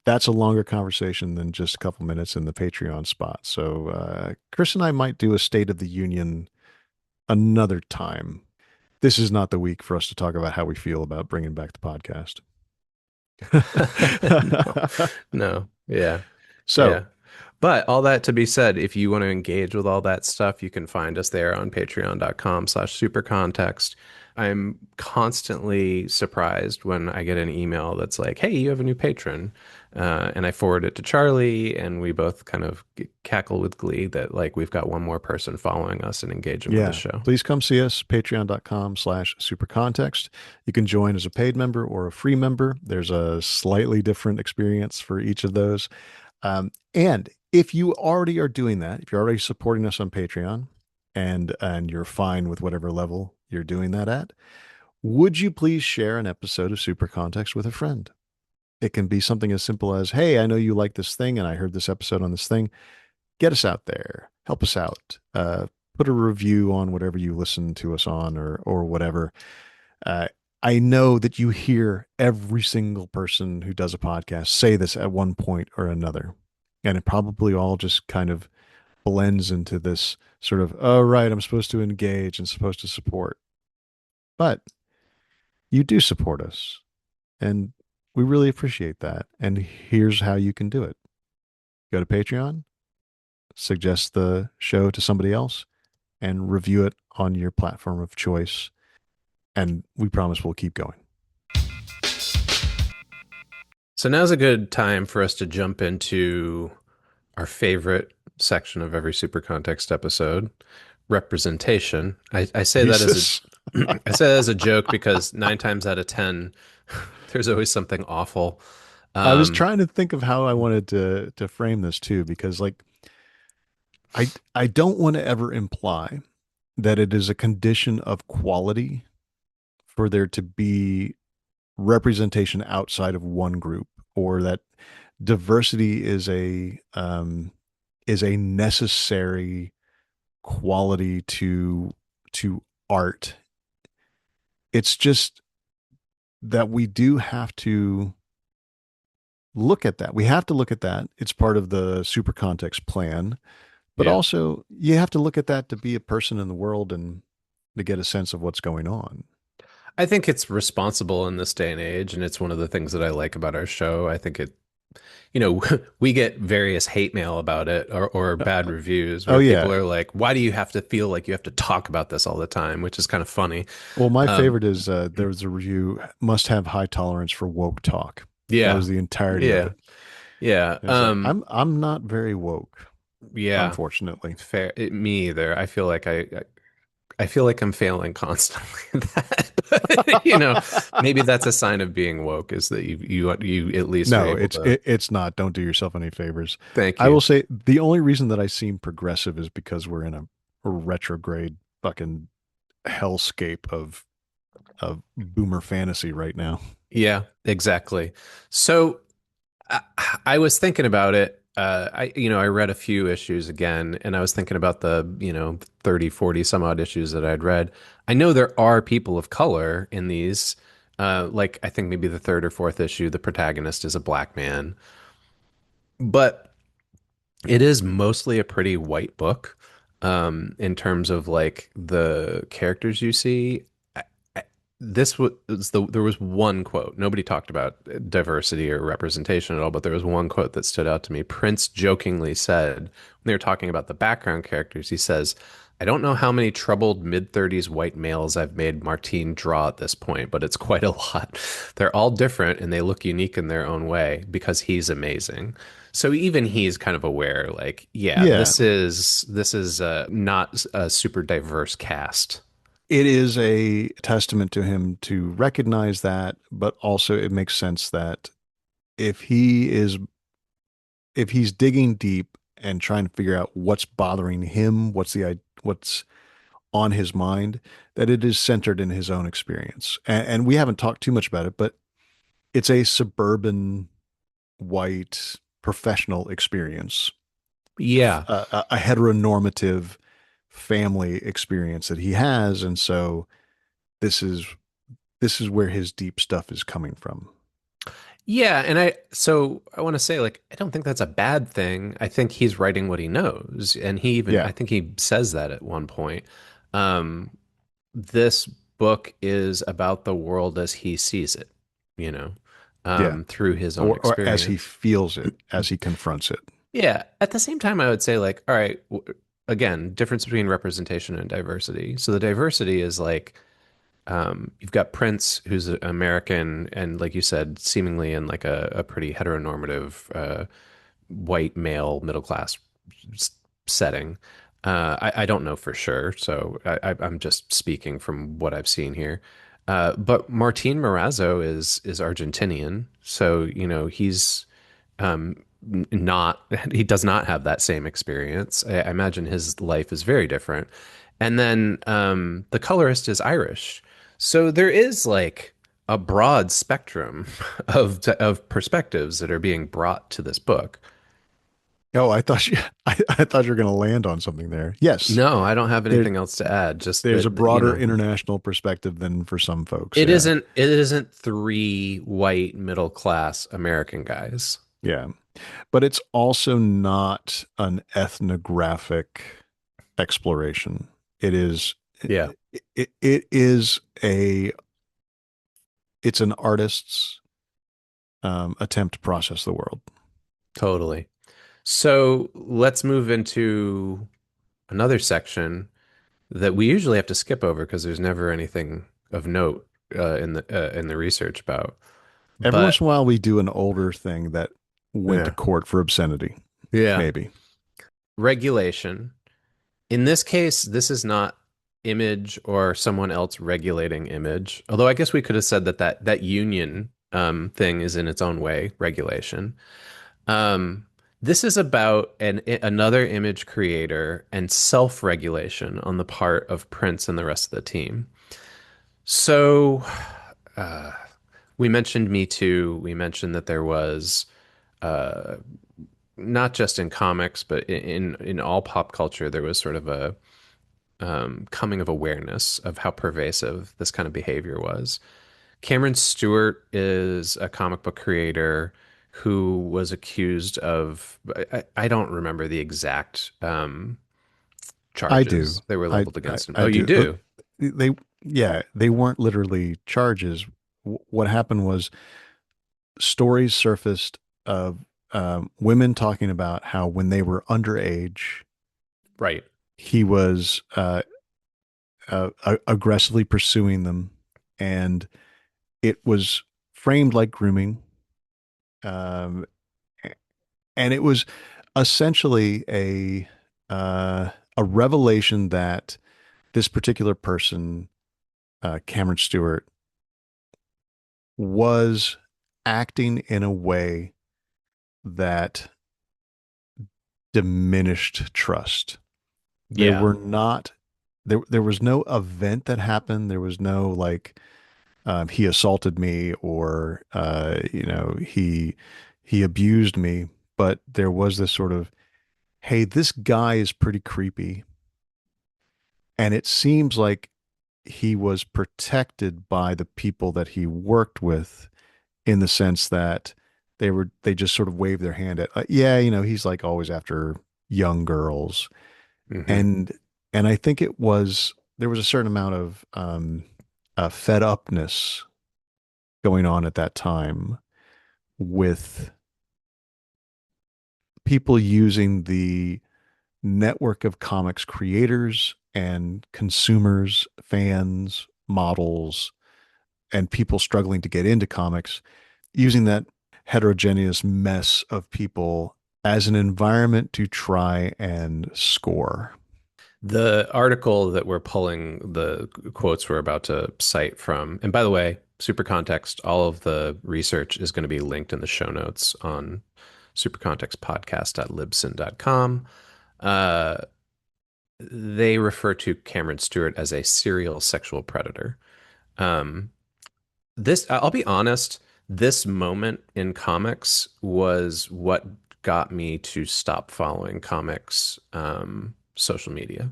that's a longer conversation than just a couple minutes in the Patreon spot. So Chris and I might do a State of the Union another time. This is not the week for us to talk about how we feel about bringing back the podcast. No, no, yeah, So, yeah. But all that to be said, if you want to engage with all that stuff, you can find us there on patreon.com/supercontext. I'm constantly surprised when I get an email that's like, hey, you have a new patron. And I forward it to Charlie, and we both kind of cackle with glee that like we've got one more person following us and engaging with the yeah, show. please come see us, patreon.com/supercontext. You can join as a paid member or a free member. There's a slightly different experience for each of those. And if you already are doing that, if you're already supporting us on Patreon and you're fine with whatever level you're doing that at, would you please share an episode of Super Context with a friend? It can be something as simple as, "Hey, I know you like this thing and I heard this episode on this thing. Get us out there. Help us out. Put a review on whatever you listen to us on or whatever." Uh, I know that you hear every single person who does a podcast say this at one point or another. And it probably all just kind of blends into this sort of, oh, right, I'm supposed to engage and supposed to support. But you do support us. And we really appreciate that. And here's how you can do it: go to Patreon, suggest the show to somebody else, and review it on your platform of choice. And we promise we'll keep going. So now's a good time for us to jump into our favorite section of every super context episode, representation. I say that as a Jesus. I say that as a joke because 9 times out of 10, there's always something awful. I was Um, trying to think of how I wanted to frame this too, because like I don't want to ever imply that it is a condition of quality for there to be representation outside of one group, or that diversity is a necessary quality to art. It's just that we do have to look at that. We have to look at that. It's part of the super context plan, but yeah. also you have to look at that to be a person in the world and to get a sense of what's going on. I think it's responsible in this day and age, and it's one of the things that I like about our show. I think it we get various hate mail about it or Uh, bad reviews oh where people yeah. are like, why do you have to feel like you have to talk about this all the time? Which is kind of funny. Well, my Um, favorite is there was a review, must have high tolerance for woke talk. That yeah, was the entirety of yeah, it. yeah, It's like I'm not very woke, yeah. unfortunately. Fair. Me either. I feel like I feel like I'm failing constantly at that. But, maybe that's a sign of being woke is that you at least are No, able to. it's not. Don't do yourself any favors. Thank I you. will say the only reason that I seem progressive is because we're in a retrograde fucking hellscape of boomer fantasy right now. Yeah, exactly. So I, I was thinking about it. I read a few issues again, and I was thinking about the, 30, 40 some odd issues that I'd read. I know there are people of color in these. Like I think maybe the third or fourth issue, the protagonist is a black man, but it is mostly a pretty white book, in terms of like the characters you see. I, I, there was one quote. Nobody talked about diversity or representation at all, but there was one quote that stood out to me. Prince jokingly said, when they were talking about the background characters, he says, I don't know how many troubled mid-30s white males I've made Martine draw at this point, but it's quite a lot. They're all different and they look unique in their own way because he's amazing. So even he's kind of aware, like, yeah, Yeah, this is not a super diverse cast. it is a testament to him to recognize that, but also it makes sense that if he is if he's digging deep and trying to figure out what's bothering him, what's on his mind, that it is centered in his own experience. And we haven't talked too much about it, but it's a suburban white professional experience, Yeah. a heteronormative family experience that he has, and so this is this is where his deep stuff is coming from. Yeah, and I want to say like I don't think that's a bad thing. I think he's writing what he knows, and Yeah, I think he says that at one point. Um, this book is about the world as he sees it, you know, yeah, through his own or as he experience. feels it, as he confronts it. Yeah. At the same time, I would say like, all right, again, difference between representation and diversity. So the diversity is like, you've got Prince, who's an American, and like you said, seemingly in like a pretty heteronormative, white male middle class setting. I don't know for sure, so I'm just speaking from what I've seen here. But Martin Morazzo is Argentinian, so he's not he does not have that same experience. I imagine his life is very different. And then the colorist is Irish, so there is like a broad spectrum of perspectives that are being brought to this book. Oh, I thought you were going to land on something there. Yes, No, I don't have there anything else to add. Just there's a that. broader international perspective than for some folks. It Yeah, isn't three white middle class American guys. yeah, but it's also not an ethnographic exploration. It is Yeah, it is a it's an artist's attempt to process the world. totally. So let's move into another section that we usually have to skip over because there's never anything of note in the research about. Every once But in a while, we do an older thing that went to yeah, court for obscenity. yeah, Maybe. regulation. In this case, this is not Image or someone else regulating Image. Although I guess we could have said that union thing is in its own way regulation. Um, this is about another Image creator and self-regulation on the part of Prince and the rest of the team. So, uh, we mentioned Me Too. We mentioned that there was uh, not just in comics, but in all pop culture, there was sort of a coming of awareness of how pervasive this kind of behavior was. Cameron Stewart is a comic book creator who was accused of, I don't remember the exact I do. charges that were leveled against him. I Oh, you do. do? They, yeah, they weren't literally charges. What happened was stories surfaced of women talking about how when they were underage, Right. he was aggressively pursuing them, and it was framed like grooming. Um, and it was essentially a revelation that this particular person, Cameron Stewart, was acting in a way that diminished trust. There Yeah. were not there was no event that happened. There was no like he assaulted me or he abused me, but there was this sort of, hey, this guy is pretty creepy, and it seems like he was protected by the people that he worked with in the sense that they just sort of waved their hand at, yeah, he's like always after young girls. Hmm. And I think there was a certain amount of fed upness going on at that time with people using the network of comics creators and consumers, fans, models, and people struggling to get into comics, using that heterogeneous mess of people as an environment to try and score. The article that we're pulling the quotes we're about to cite from, and by the way, super context, all of the research is going to be linked in the show notes on supercontextpodcast.libsyn.com. Uh, they refer to Cameron Stewart as a serial sexual predator. Um, I'll be honest, this moment in comics was what got me to stop following comics, social media.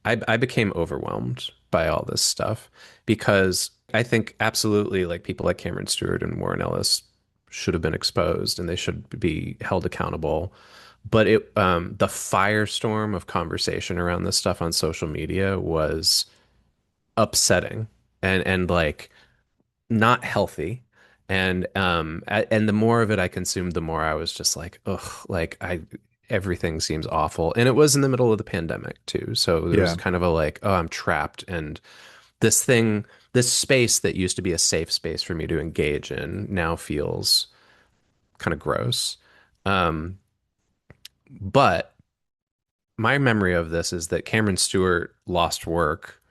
I became overwhelmed by all this stuff because I think absolutely like people like Cameron Stewart and Warren Ellis should have been exposed and they should be held accountable. But the firestorm of conversation around this stuff on social media was upsetting and like not healthy. And the more of it I consumed, the more I was just like, ugh, like I everything seems awful. And it was in the middle of the pandemic too. So there was Yeah. kind of a like, oh, I'm trapped. And this thing, this space that used to be a safe space for me to engage in now feels kind of gross. Um, but my memory of this is that Cameron Stewart lost work.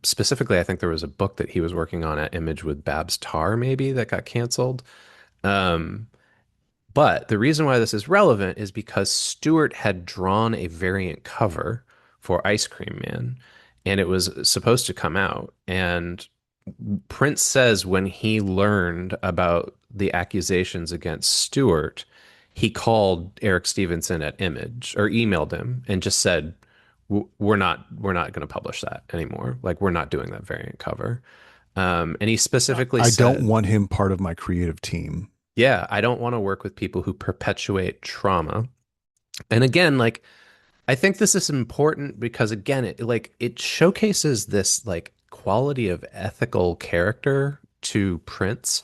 Specifically, I think there was a book that he was working on at Image with Babs Tarr, maybe that got canceled. Um, but the reason why this is relevant is because Stewart had drawn a variant cover for Ice Cream Man, and it was supposed to come out. And Prince says when he learned about the accusations against Stewart, he called Eric Stevenson at Image or emailed him and just said, we're not going to publish that anymore. Like we're not doing that variant cover." And he specifically I don't said, want him part of my creative team. yeah, I don't want to work with people who perpetuate trauma. And again, like I think this is important because again, it showcases this like quality of ethical character to Prince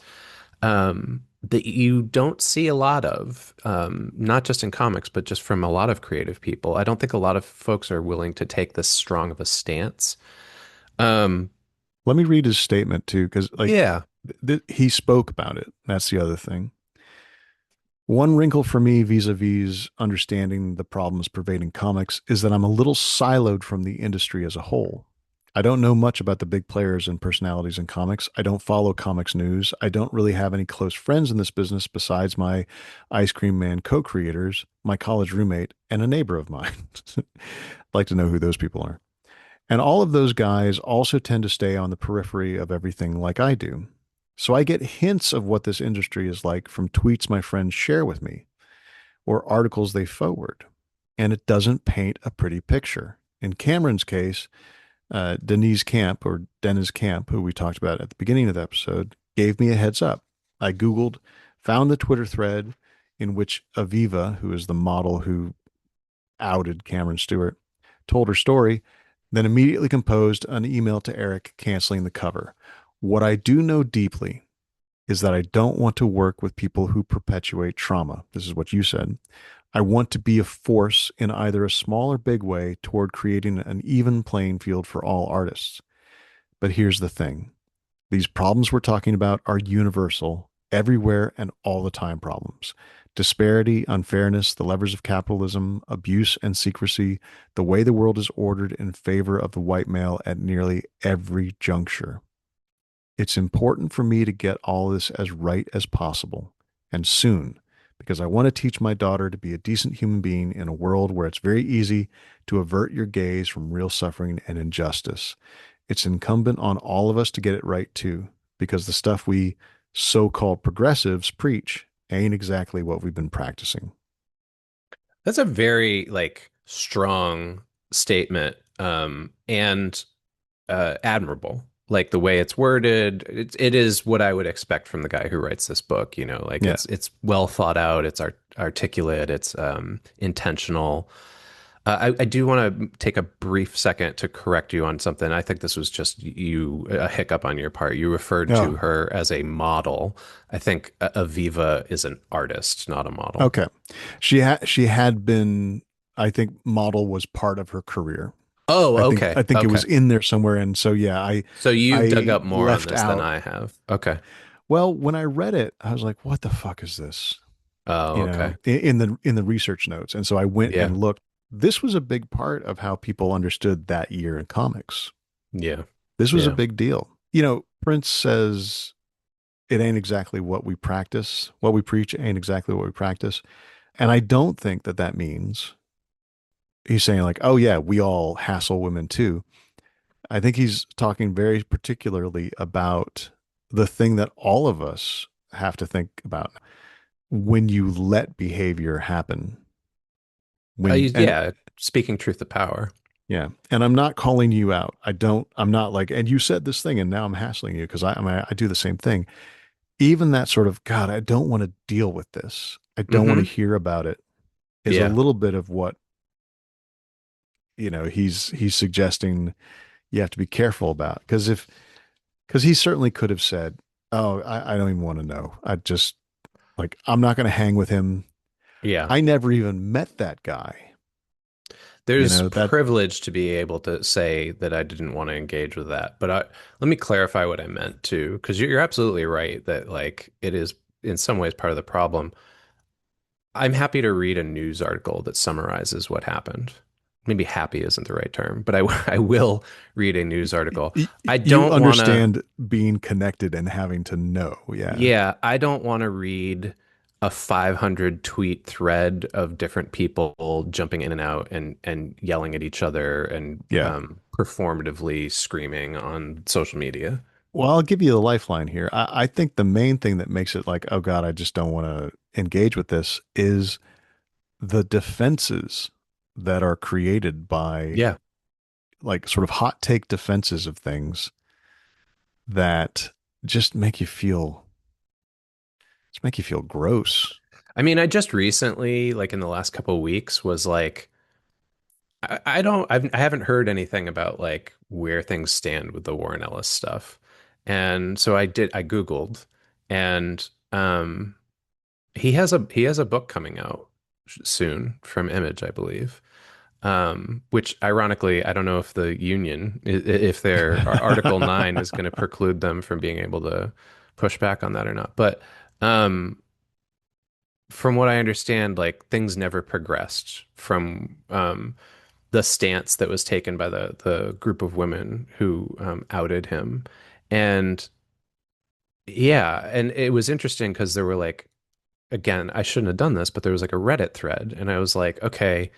that you don't see a lot of, not just in comics, but just from a lot of creative people. I don't think a lot of folks are willing to take this strong of a stance. Um, Let me read his statement too, because like yeah, he spoke about it. That's the other thing. One wrinkle for me vis-a-vis understanding the problems pervading comics is that I'm a little siloed from the industry as a whole. I don't know much about the big players and personalities in comics. I don't follow comics news. I don't really have any close friends in this business besides my Ice Cream Man co-creators, my college roommate, and a neighbor of mine. I'd like to know who those people are. And all of those guys also tend to stay on the periphery of everything like I do. So I get hints of what this industry is like from tweets my friends share with me or articles they forward. And it doesn't paint a pretty picture. In Cameron's case, Dennis Camp, who we talked about at the beginning of the episode, gave me a heads up. I Googled, found the Twitter thread in which Aviva, who is the model who outed Cameron Stewart, told her story, then immediately composed an email to Eric canceling the cover. What I do know deeply is that I don't want to work with people who perpetuate trauma. This is what you said. I want to be a force in either a small or big way toward creating an even playing field for all artists. But here's the thing. These problems we're talking about are universal, everywhere and all the time problems. Disparity, unfairness, the levers of capitalism, abuse and secrecy, the way the world is ordered in favor of the white male at nearly every juncture. It's important for me to get all this as right as possible and soon because I want to teach my daughter to be a decent human being in a world where it's very easy to avert your gaze from real suffering and injustice. It's incumbent on all of us to get it right too, because the stuff we so-called progressives preach ain't exactly what we've been practicing. That's a very like strong statement, and admirable. Like the way it's worded, it is what I would expect from the guy who writes this book. You know, like Yeah. it's well thought out, it's articulate, it's intentional. I do want to take a brief second to correct you on something. I think this was just a hiccup on your part. You referred to Oh, her as a model. I think Aviva is an artist, not a model. okay. She had been, I think model was part of her career. Oh, I okay. think it was Okay. in there somewhere. And so yeah, So you've dug I up more on left this than out. I have. Okay. Well, when I read it, I was like, what the fuck is this? Oh, You okay. know, in the research notes. And so I went Yeah. and looked. This was a big part of how people understood that year in comics. Yeah. This was a Yeah. big deal. You know, Prince says it ain't exactly what we practice. What we preach ain't exactly what we practice. And I don't think that that means he's saying like, oh yeah, we all hassle women too. I think he's talking very particularly about the thing that all of us have to think about when you let behavior happen. When and Yeah. Speaking truth to power. yeah, and I'm not calling you out. I'm not like, and you said this thing and now I'm hassling you because I mean, I do the same thing. Even that sort of, God, I don't want to deal with this. I don't want to Mm-hmm. hear about it is a Yeah. little bit of what, he's suggesting you have to be careful about. Because he certainly could have said, oh, I don't even want to know. I just like, I'm not going to hang with him. Yeah. I never even met that guy. There's That, privilege to be able to say that I didn't want to engage with that. Let me clarify what I meant too, because you're absolutely right that like it is in some ways part of the problem. I'm happy to read a news article that summarizes what happened. Maybe happy isn't the right term, but I will read a news article. I you don't want to, understand being connected and having to know. Yeah. yeah, I don't want to read a 500 tweet thread of different people jumping in and out and yelling at each other and Yeah. performatively screaming on social media. Well, I'll give you the lifeline here. I think the main thing that makes it like, oh God, I just don't want to engage with this is the defenses that are created by Yeah. like sort of hot take defenses of things that just make you feel gross. I mean, I just recently, like in the last couple of weeks, was like, I don't, I haven't heard anything about like where things stand with the Warren Ellis stuff. And so I Googled and, he has a book coming out soon from Image, I believe. Which ironically, I don't know if the union, if their Article 9 is going to preclude them from being able to push back on that or not. But um, from what I understand, like things never progressed from the stance that was taken by the group of women who outed him. And yeah, and it was interesting because there were like, again, I shouldn't have done this, but there was like a Reddit thread, and I was like, okay,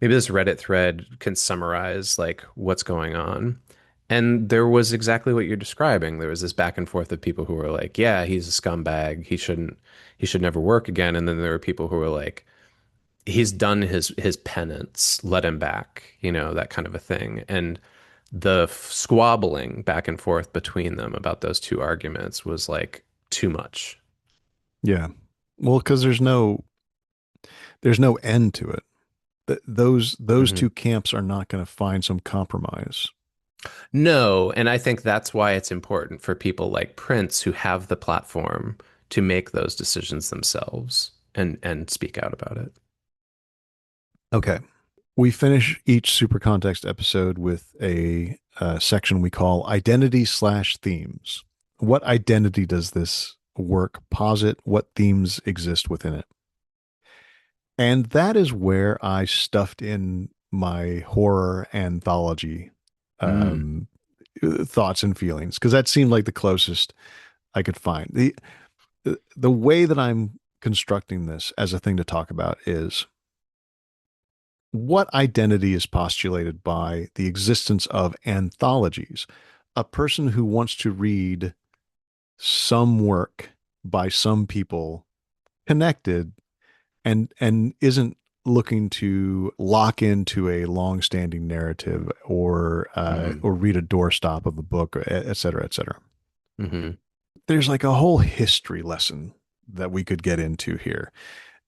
maybe this Reddit thread can summarize like what's going on. And there was exactly what you're describing. There was this back and forth of people who were like, yeah, he's a scumbag. He should never work again. And then there were people who were like, he's done his penance, let him back, that kind of a thing. And the squabbling back and forth between them about those two arguments was like too much. Yeah. Well, because there's no end to it. Those Hmm. two camps are not going to find some compromise. No, and I think that's why it's important for people like Prince who have the platform to make those decisions themselves and speak out about it. Okay. We finish each super context episode with a section we call identity slash themes. What identity does this work posit? What themes exist within it? And that is where I stuffed in my horror anthology Mm, um, thoughts and feelings because that seemed like the closest I could find. The way that I'm constructing this as a thing to talk about is what identity is postulated by the existence of anthologies. A person who wants to read some work by some people connected and isn't looking to lock into a long-standing narrative mm, or read a doorstop of a book, et cetera, et cetera. hmm. There's like a whole history lesson that we could get into here,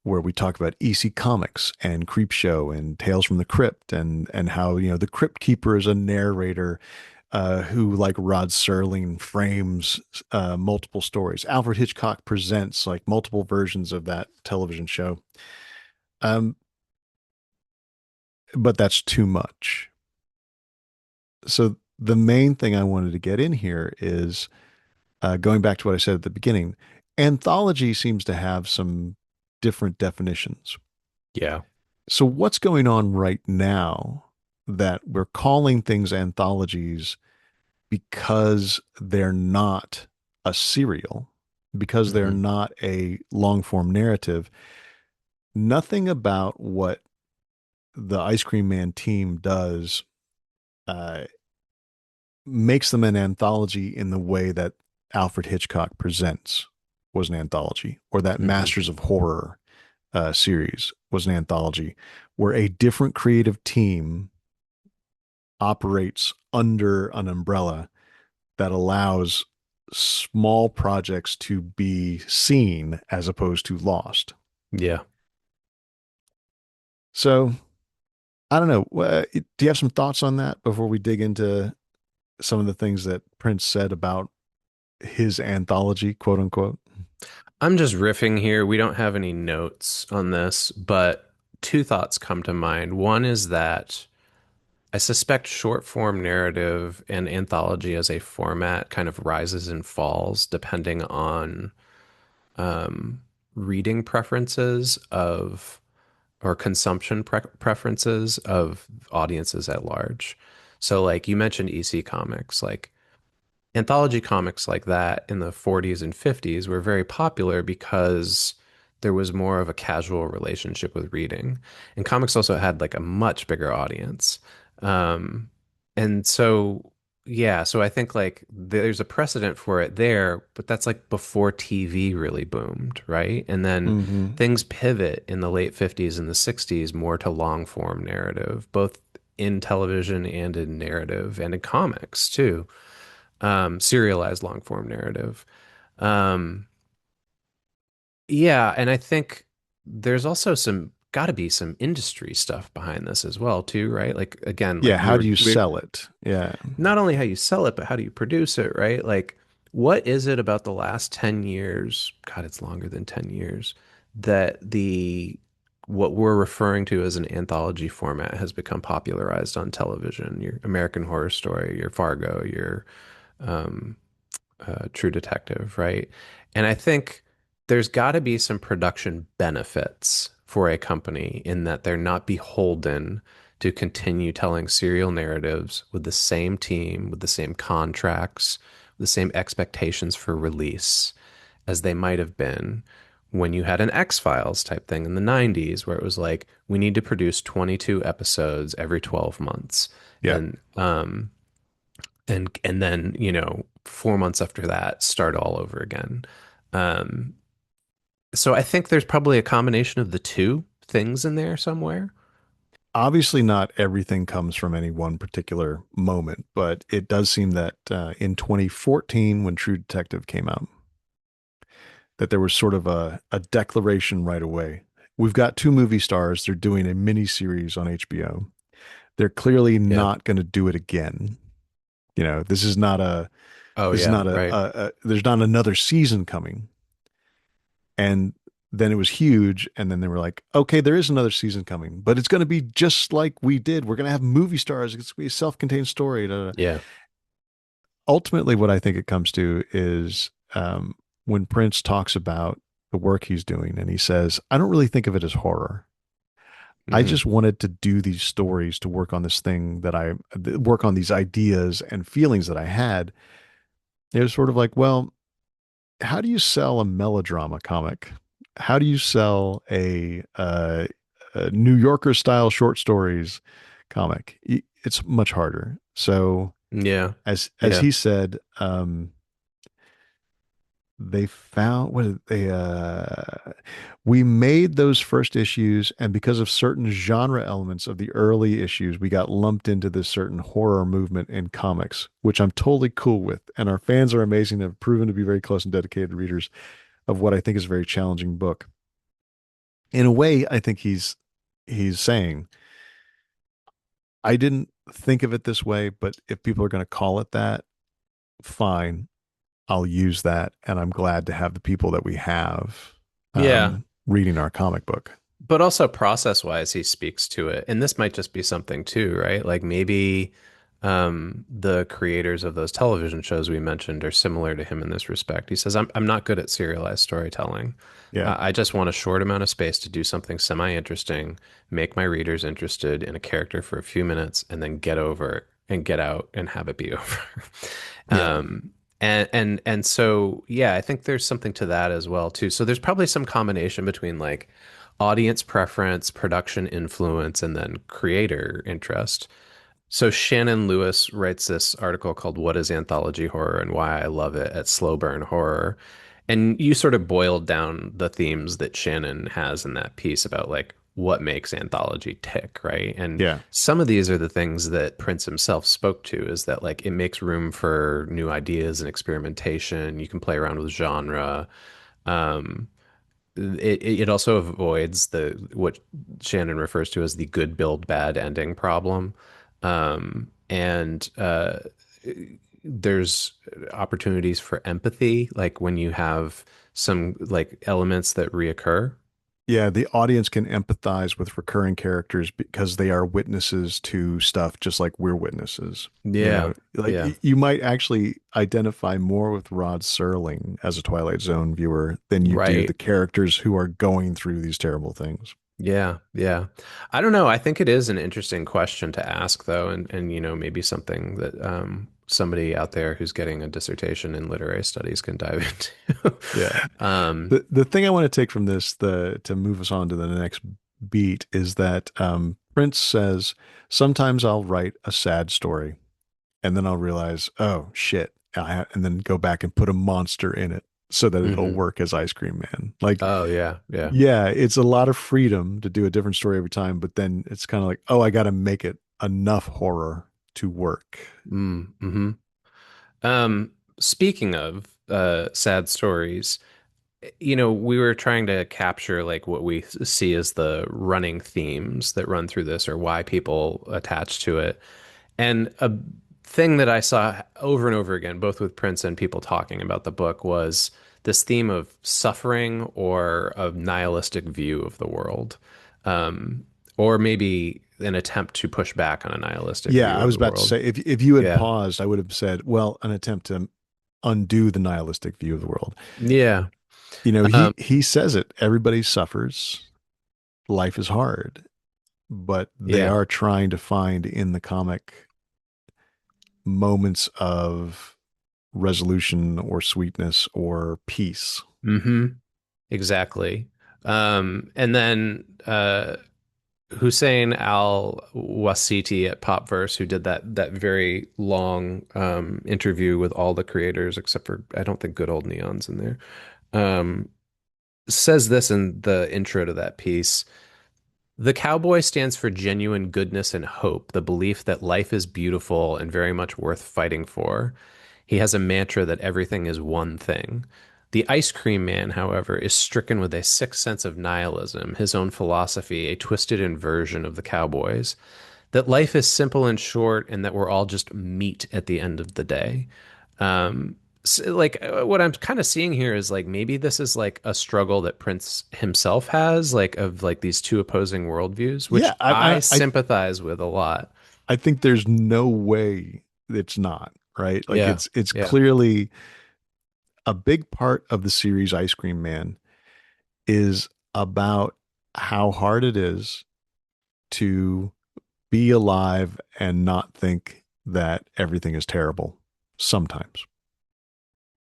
where we talk about EC Comics and Creepshow and Tales from the Crypt and how the Crypt Keeper is a narrator who, like Rod Serling, frames multiple stories. Alfred Hitchcock presents like multiple versions of that television show. Um, but that's too much. So the main thing I wanted to get in here is going back to what I said at the beginning. Anthology seems to have some different definitions. Yeah. So what's going on right now that we're calling things anthologies because they're not a serial, because they're Hmm. not a long form narrative? Nothing about what the Ice Cream Man team does uh, makes them an anthology in the way that Alfred Hitchcock Presents was an anthology, or that Hmm. Masters of Horror series was an anthology, where a different creative team operates under an umbrella that allows small projects to be seen as opposed to lost. Yeah. So I don't know. Do you have some thoughts on that before we dig into some of the things that Prince said about his anthology, quote unquote? I'm just riffing here. We don't have any notes on this, but two thoughts come to mind. One is that I suspect short form narrative and anthology as a format kind of rises and falls depending on um, reading preferences of or consumption preferences of audiences at large. So, like you mentioned, EC Comics, like anthology comics like that in the 40s and 50s were very popular because there was more of a casual relationship with reading. And comics also had like a much bigger audience. Um, and so, yeah, so I think like there's a precedent for it there, but that's like before TV really boomed, right? And then Mm-hmm. things pivot in the late 50s and the 60s more to long form narrative, both in television and in narrative and in comics too, serialized long form narrative. Um, yeah, and I think there's also some got to be some industry stuff behind this as well too, right? Like again, Yeah. like How do you we sell it? Yeah. not only how you sell it, but how do you produce it, right? Like what is it about the last 10 years? God, it's longer than 10 years that the what we're referring to as an anthology format has become popularized on television. Your American Horror Story, your Fargo, your um, True Detective, right? And I think there's got to be some production benefits for a company in that they're not beholden to continue telling serial narratives with the same team, with the same contracts, the same expectations for release as they might have been when you had an X-Files type thing in the 90s where it was like we need to produce 22 episodes every 12 months. Yeah. And then 4 months after that start all over again. um so I think there's probably a combination of the two things in there somewhere. Obviously, not everything comes from any one particular moment, but it does seem that in 2014, when True Detective came out, that there was sort of a declaration right away. We've got two movie stars. They're doing a mini series on HBO. They're clearly Yeah. not going to do it again. This is not a Oh this is yeah, not right. there's not another season coming. And then it was huge. And then they were like, okay, there is another season coming, but it's going to be just like we did. We're going to have movie stars. It's going to be a self-contained story. Da, da, da. Yeah. Ultimately, what I think it comes to is when Prince talks about the work he's doing, and he says, I don't really think of it as horror. I Hmm. just wanted to do these stories to work on this thing that I work on these ideas and feelings that I had. It was sort of like, well, how do you sell a melodrama comic? How do you sell a New Yorker style short stories comic? It's much harder. So Yeah. as Yeah. he said, they found what they we made those first issues, and because of certain genre elements of the early issues, we got lumped into this certain horror movement in comics, which I'm totally cool with. And our fans are amazing and have proven to be very close and dedicated readers of what I think is a very challenging book. In a way, I think he's saying, I didn't think of it this way, but if people are going to call it that, fine, I'll use that, and I'm glad to have the people that we have Yeah. reading our comic book. But also process wise, he speaks to it. And this might just be something too, right? Like maybe the creators of those television shows we mentioned are similar to him in this respect. He says, I'm not good at serialized storytelling. Yeah, I just want a short amount of space to do something semi-interesting, make my readers interested in a character for a few minutes, and then get over and get out and have it be over. yeah, Um, and so yeah, I think there's something to that as well too. So there's probably some combination between like audience preference, production influence, and then creator interest. So Shannon Lewis writes this article called What is Anthology Horror and Why I Love It at Slow Burn Horror. And you sort of boiled down the themes that Shannon has in that piece about like what makes anthology tick, right? And yeah, some of these are the things that Prince himself spoke to is that like it makes room for new ideas and experimentation. You can play around with genre. Um, it also avoids the what Shannon refers to as the good build bad ending problem. And there's opportunities for empathy, like when you have some like elements that reoccur. yeah. The audience can empathize with recurring characters because they are witnesses to stuff just like we're witnesses. Yeah, Like yeah, you might actually identify more with Rod Serling as a Twilight Zone viewer than you do the right. characters who are going through these terrible things. Yeah, yeah. I don't know. I think it is an interesting question to ask, though, and maybe something that somebody out there who's getting a dissertation in literary studies can dive into. Yeah. Um, The thing I want to take from this, the to move us on to the next beat, is that Prince says, sometimes I'll write a sad story and then I'll realize, oh shit, and then go back and put a monster in it so that it'll mhm. work as Ice Cream Man. Like, Oh yeah, yeah. yeah, it's a lot of freedom to do a different story every time, but then it's kind of like, oh, I got to make it enough horror to work. Mm-hmm. Speaking of sad stories, we were trying to capture like what we see as the running themes that run through this or why people attach to it. And a thing that I saw over and over again, both with Prince and people talking about the book, was this theme of suffering or a nihilistic view of the world. Or maybe an attempt to push back on a nihilistic Yeah, view I of was the about to world. say if you had Yeah. paused, I would have said, well, an attempt to undo the nihilistic view of the world. Yeah. He Um, he says it. Everybody suffers. Life is hard, but they yeah. are trying to find in the comic moments of resolution or sweetness or peace. Hmm. Exactly. And then Hussein Al Wasiti at Popverse, who did that very long interview with all the creators, except for I don't think Good Old Neon's in there, um, says this in the intro to that piece. The cowboy stands for genuine goodness and hope, the belief that life is beautiful and very much worth fighting for. He has a mantra that everything is one thing. The ice cream man, however, is stricken with a sick sense of nihilism, his own philosophy, a twisted inversion of the cowboys. that life is simple and short, and that we're all just meat at the end of the day. What I'm kind of seeing here is like maybe this is like a struggle that Prince himself has, like of like these two opposing worldviews, which Yeah, I I sympathize with a lot. I think there's no way it's not, right? Like Yeah, it's yeah, clearly a big part of the series Ice Cream Man is about how hard it is to be alive and not think that everything is terrible sometimes.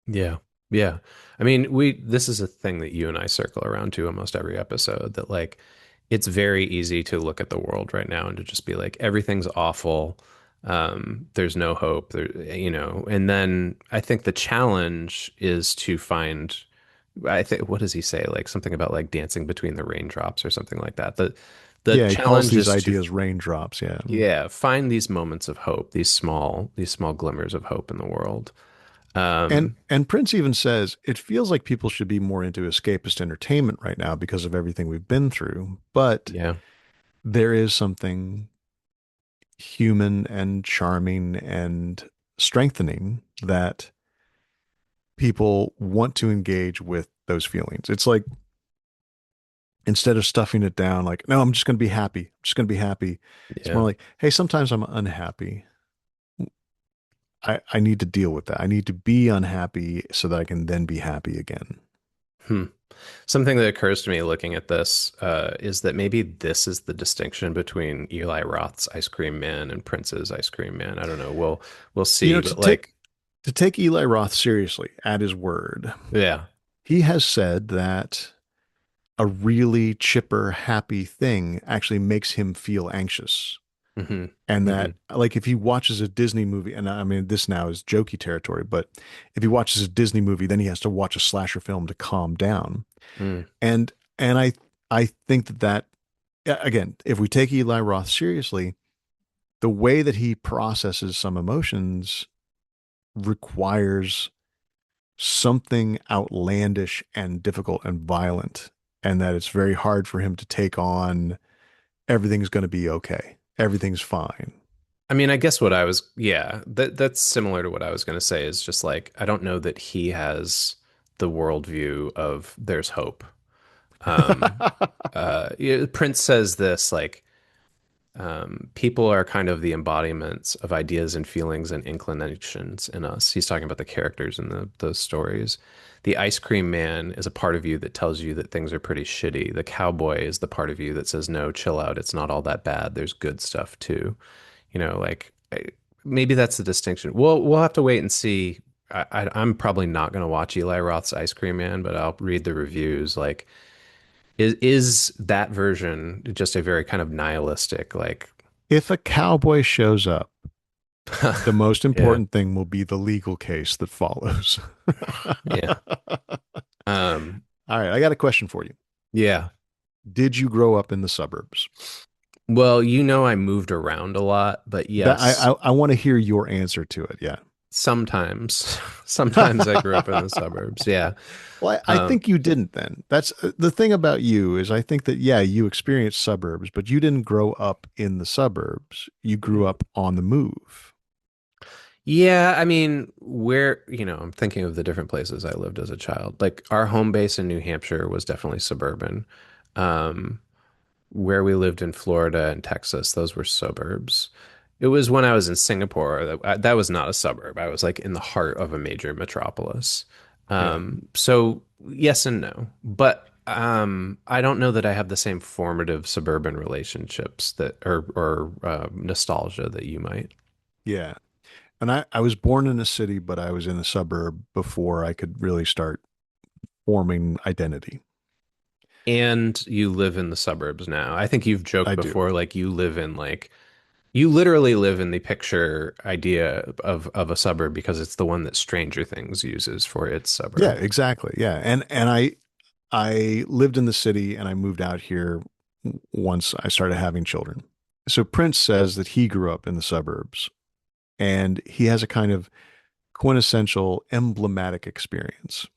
yeah, yeah. I mean, we this is a thing that you and I circle around to almost every episode that like it's very easy to look at the world right now and to just be like everything's awful. There's no hope there, and then I think the challenge is to find I think what does he say? Like something about like dancing between the raindrops or something like that. The Yeah, he calls challenge these is to ideas raindrops. Yeah. yeah, find these moments of hope, these small glimmers of hope in the world. Um, And Prince even says it feels like people should be more into escapist entertainment right now because of everything we've been through, but yeah. there is something human and charming and strengthening that people want to engage with those feelings. It's like instead of stuffing it down, like, no, I'm just going to be happy. I'm just going to be happy. It's more Yeah. like, hey, sometimes I'm unhappy. I need to deal with that. I need to be unhappy so that I can then be happy again. Hmm. Something that occurs to me looking at this is that maybe this is the distinction between Eli Roth's Ice Cream Man and Prince's Ice Cream Man. I don't know. We'll You see. know, But like, to take Eli Roth seriously at his word, yeah. he has said that a really chipper, happy thing actually makes him feel anxious. Hmm. And Hmm. that, like, if he watches a Disney movie, and I mean, this now is jokey territory, but if he watches a Disney movie, then he has to watch a slasher film to calm down. Mm. And I think that again, if we take Eli Roth seriously, the way that he processes some emotions requires something outlandish and difficult and violent, and that it's very hard for him to take on everything's going to be okay. Everything's fine. I mean, I guess yeah, that's similar to what I was going to say is just like, I don't know that he has the worldview of there's hope. Um, yeah, Prince says this like, people are kind of the embodiments of ideas and feelings and inclinations in us. He's talking about the characters in those stories. The ice cream man is a part of you that tells you that things are pretty shitty. The cowboy is the part of you that says, no, chill out. It's not all that bad. There's good stuff too. Like maybe that's the distinction. We'll have to wait and see. I'm probably not going to watch Eli Roth's Ice Cream Man, but I'll read the reviews. Like, is that version just a very kind of nihilistic, like, If a cowboy shows up, the most yeah, important thing will be the legal case that follows. yeah, All um, right, I got a question for you. yeah. Did you grow up in the suburbs? Well, I moved around a lot, but That yes, I want to hear your answer to it. Yeah. sometimes, sometimes I grew up in the suburbs. Yeah. Well, I Um, think you didn't then. That's the thing about you is I think that, yeah, you experienced suburbs, but you didn't grow up in the suburbs. You grew up on the move. Yeah, I mean, I'm thinking of the different places I lived as a child. Like our home base in New Hampshire was definitely suburban. Um, where we lived in Florida and Texas, those were suburbs. It was when I was in Singapore that was not a suburb. I was like in the heart of a major metropolis. Yeah. So yes and no, but I don't know that I have the same formative suburban relationships that or nostalgia that you might. Yeah. And I was born in a city, but I was in a suburb before I could really start forming identity. And you live in the suburbs now. I think you've joked I do. before, like you literally live in the picture idea of a suburb because it's the one that Stranger Things uses for its Yeah, suburb. exactly. Yeah. And I lived in the city and I moved out here once I started having children. So Prince says that he grew up in the suburbs and he has a kind of quintessential emblematic experience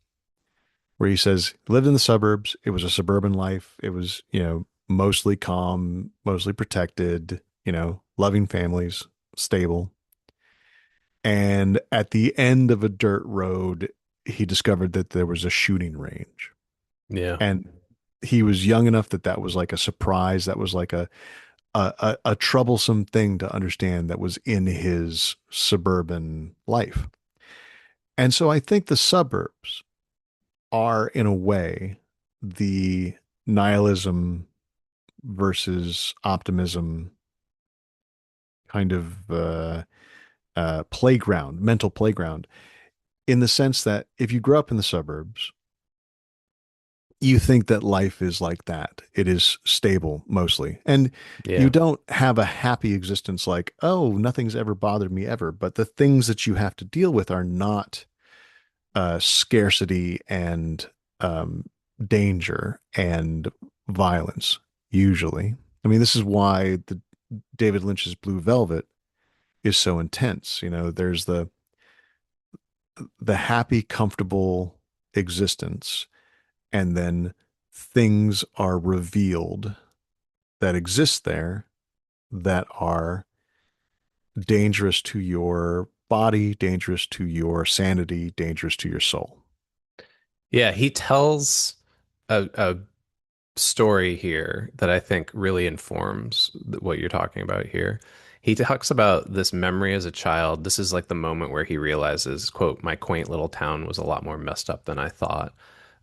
where he says he lived in the suburbs. It was a suburban life. It was, mostly calm, mostly protected, loving families, stable. And at the end of a dirt road, he discovered that there was a shooting range. Yeah. And he was young enough that that was like a surprise. That was like a troublesome thing to understand that was in his suburban life. And so I think the suburbs are, in a way, the nihilism versus optimism kind of playground, mental playground, in the sense that if you grow up in the suburbs, you think that life is like that. It is stable mostly. And you Yeah. don't have a happy existence like, oh, nothing's ever bothered me ever. But the things that you have to deal with are not scarcity and um, danger and violence, usually. I mean, this is why the David Lynch's Blue Velvet is so intense. You know, there's the happy, comfortable existence, and then things are revealed that exist there that are dangerous to your body, dangerous to your sanity, dangerous to your soul. Yeah, he tells a story here that I think really informs what you're talking about here. He talks about this memory as a child. This is like the moment where he realizes, quote, my quaint little town was a lot more messed up than I thought.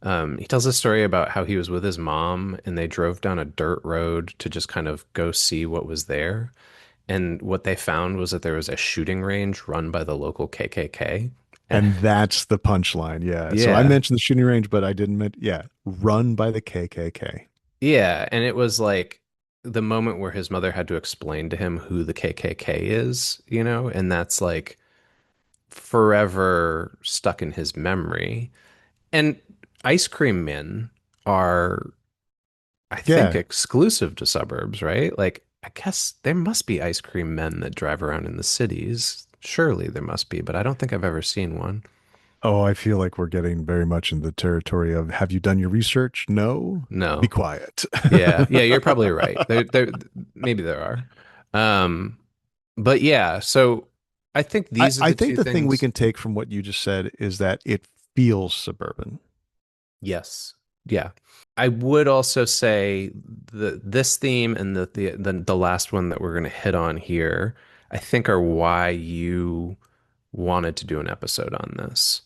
He tells a story about how he was with his mom and they drove down a dirt road to just kind of go see what was there. And what they found was that there was a shooting range run by the local KKK. And And that's the punchline. Yeah. So I yeah, mentioned the shooting range, but I didn't mention, yeah, run by the KKK. yeah. And it was like the moment where his mother had to explain to him who the KKK is, you know, and that's like forever stuck in his memory. And ice cream men are, I think, Yeah. exclusive to suburbs, right? Like, I guess there must be ice cream men that drive around in the cities. Surely there must be, but I don't think I've ever seen one. Oh, I feel like we're getting very much in the territory of have you done your research? No. Be No. quiet. Yeah, yeah, you're probably right. Maybe there are. Um, but yeah, so I think these are I the think two the thing we things. can take from what you just said is that it feels suburban. Yes. Yeah. I would also say this theme and the last one that we're going to hit on here, I think are why you wanted to do an episode on this.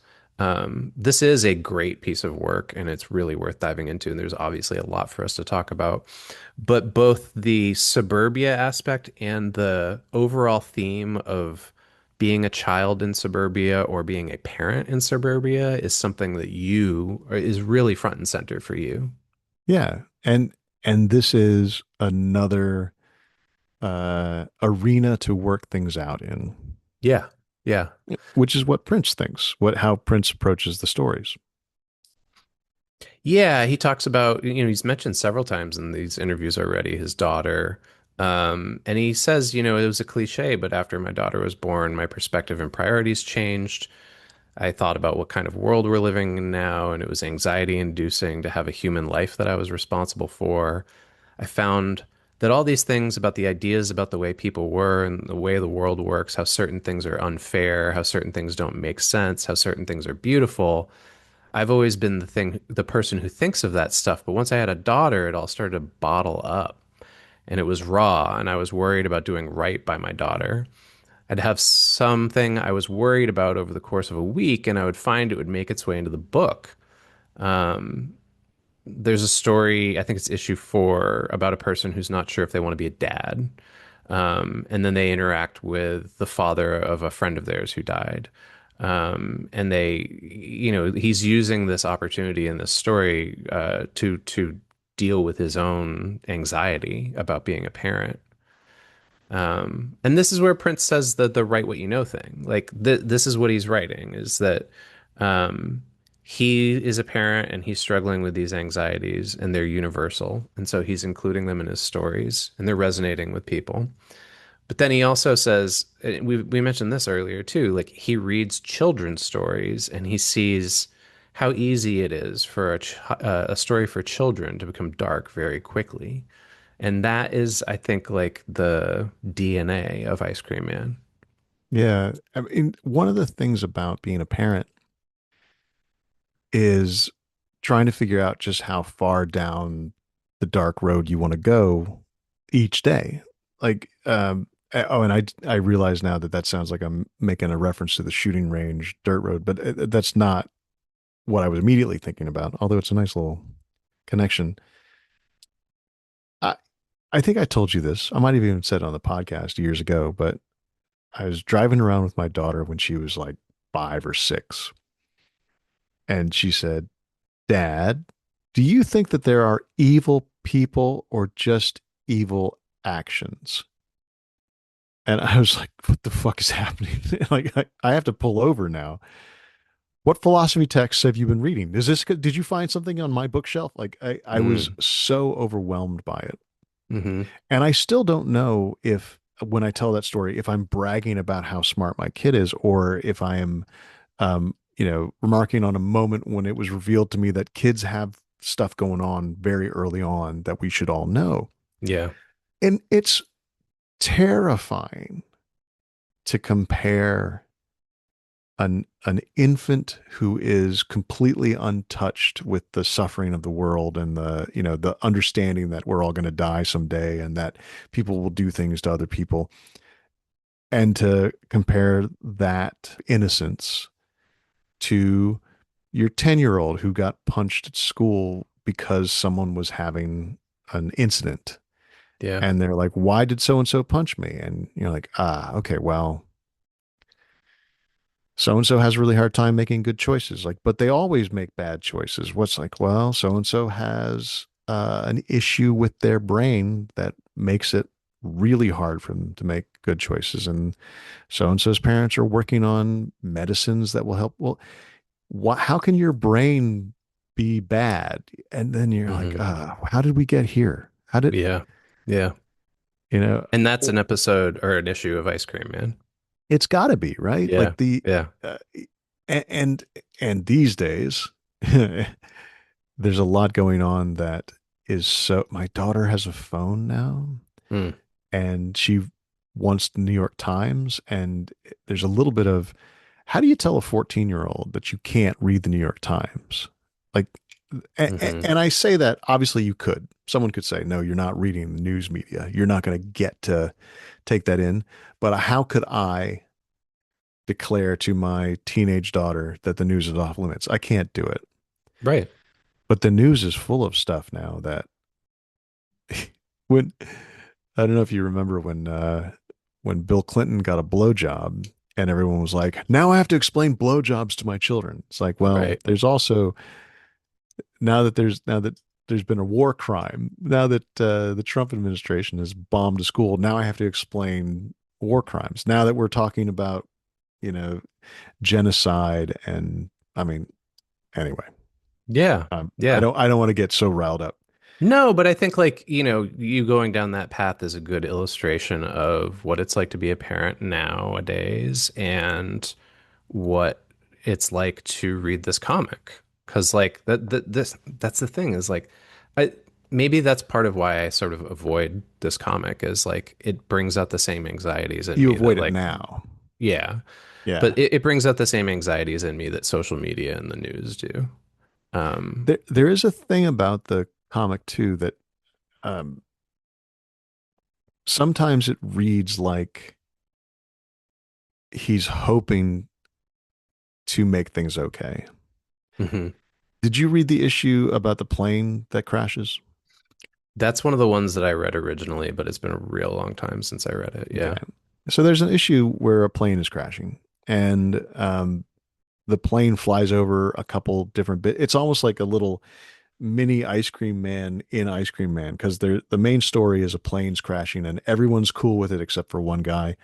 This is a great piece of work and it's really worth diving into. And there's obviously a lot for us to talk about. But both the suburbia aspect and the overall theme of being a child in suburbia or being a parent in suburbia is something that you is really front and center for you. Yeah. And this is another arena to work things out in, Yeah. Yeah. which is what Prince thinks, what how Prince approaches the stories. Yeah, he talks about, he's mentioned several times in these interviews already, his daughter. And he says, it was a cliche, but after my daughter was born, my perspective and priorities changed. I thought about what kind of world we're living in now, and it was anxiety inducing to have a human life that I was responsible for. I found that all these things about the ideas about the way people were and the way the world works, how certain things are unfair, how certain things don't make sense, how certain things are beautiful. I've always been the person who thinks of that stuff. But once I had a daughter, it all started to bottle up and it was raw. And I was worried about doing right by my daughter. I'd have something I was worried about over the course of a week, and I would find it would make its way into the book. There's a story, I think it's issue 4, about a person who's not sure if they want to be a dad. And then they interact with the father of a friend of theirs who died. And he's using this opportunity in this story to deal with his own anxiety about being a parent. And this is where Prince says the write what you know thing. Like this is what he's writing is that um, he is a parent and he's struggling with these anxieties and they're universal. And so he's including them in his stories and they're resonating with people. But then he also says, we mentioned this earlier too, like he reads children's stories and he sees how easy it is for a story for children to become dark very quickly. And that is, I think, like the DNA of Ice Cream Man. Yeah. I mean, one of the things about being a parent is trying to figure out just how far down the dark road you want to go each day. Like, oh, and I realize now that that sounds like I'm making a reference to the shooting range dirt road, but that's not what I was immediately thinking about, although it's a nice little connection. I, I think I told you this. I might have even said it on the podcast years ago, but I was driving around with my daughter when she was like 5 or 6. And she said, Dad, do you think that there are evil people or just evil actions? And I was like, what the fuck is happening? Like, I have to pull over now. What philosophy texts have you been reading? Did you find something on my bookshelf? Like, I was Mm. so overwhelmed by it. Hmm. And I still don't know if, when I tell that story, if I'm bragging about how smart my kid is or if I am, remarking on a moment when it was revealed to me that kids have stuff going on very early on that we should all know. Yeah. And it's terrifying to compare an infant who is completely untouched with the suffering of the world and the understanding that we're all going to die someday and that people will do things to other people, and to compare that innocence to your 10-year-old who got punched at school because someone was having an incident, Yeah. and they're like, why did so and so punch me? And you're like, okay, well, so and so has a really hard time making good choices. Like, but they always make bad choices. What's like, well, so and so has an issue with their brain that makes it really hard for them to make good choices. And so and so's parents are working on medicines that will help. Well, how can your brain be bad? And then you're like, Hmm. how did we get here? How did, Yeah. Yeah. you know, And that's an episode or an issue of Ice Cream Man. it's got to be, right? Yeah. Like Yeah. uh, and and these days there's a lot going on that is so. My daughter has a phone now, Mm. and she wants the New York Times, and there's a little bit of, how do you tell a 14-year-old that you can't read the New York Times? Like, Hmm. and I say that obviously you could. Someone could say, no, you're not reading the news media. You're not going to get to take that in. But how could I declare to my teenage daughter that the news is off limits? I can't do it. Right. But the news is full of stuff now that when I don't know if you remember when Bill Clinton got a blowjob and everyone was like, now I have to explain blowjobs to my children. It's like, well, Right. there's also, now that there's been a war crime, now that the Trump administration has bombed a school, now I have to explain war crimes. Now that we're talking about, you know, genocide, and I mean, anyway, Yeah. I Yeah. don't want to get so riled up. No, but I think like, you going down that path is a good illustration of what it's like to be a parent nowadays and what it's like to read this comic. 'Cause like that's the thing is like I maybe that's part of why I sort of avoid this comic is like it brings out the same anxieties in You me that avoid it like now. yeah, Yeah. but it brings out the same anxieties in me that social media and the news do. Um, There is a thing about the comic too that um, sometimes it reads like he's hoping to make things okay. mhm. Did you read the issue about the plane that crashes? That's one of the ones that I read originally, but it's been a real long time since I read it. Okay. Yeah. So there's an issue where a plane is crashing, and the plane flies over a couple different bits. It's almost like a little mini Ice Cream Man in Ice Cream Man, because the main story is a plane's crashing and everyone's cool with it except for one guy.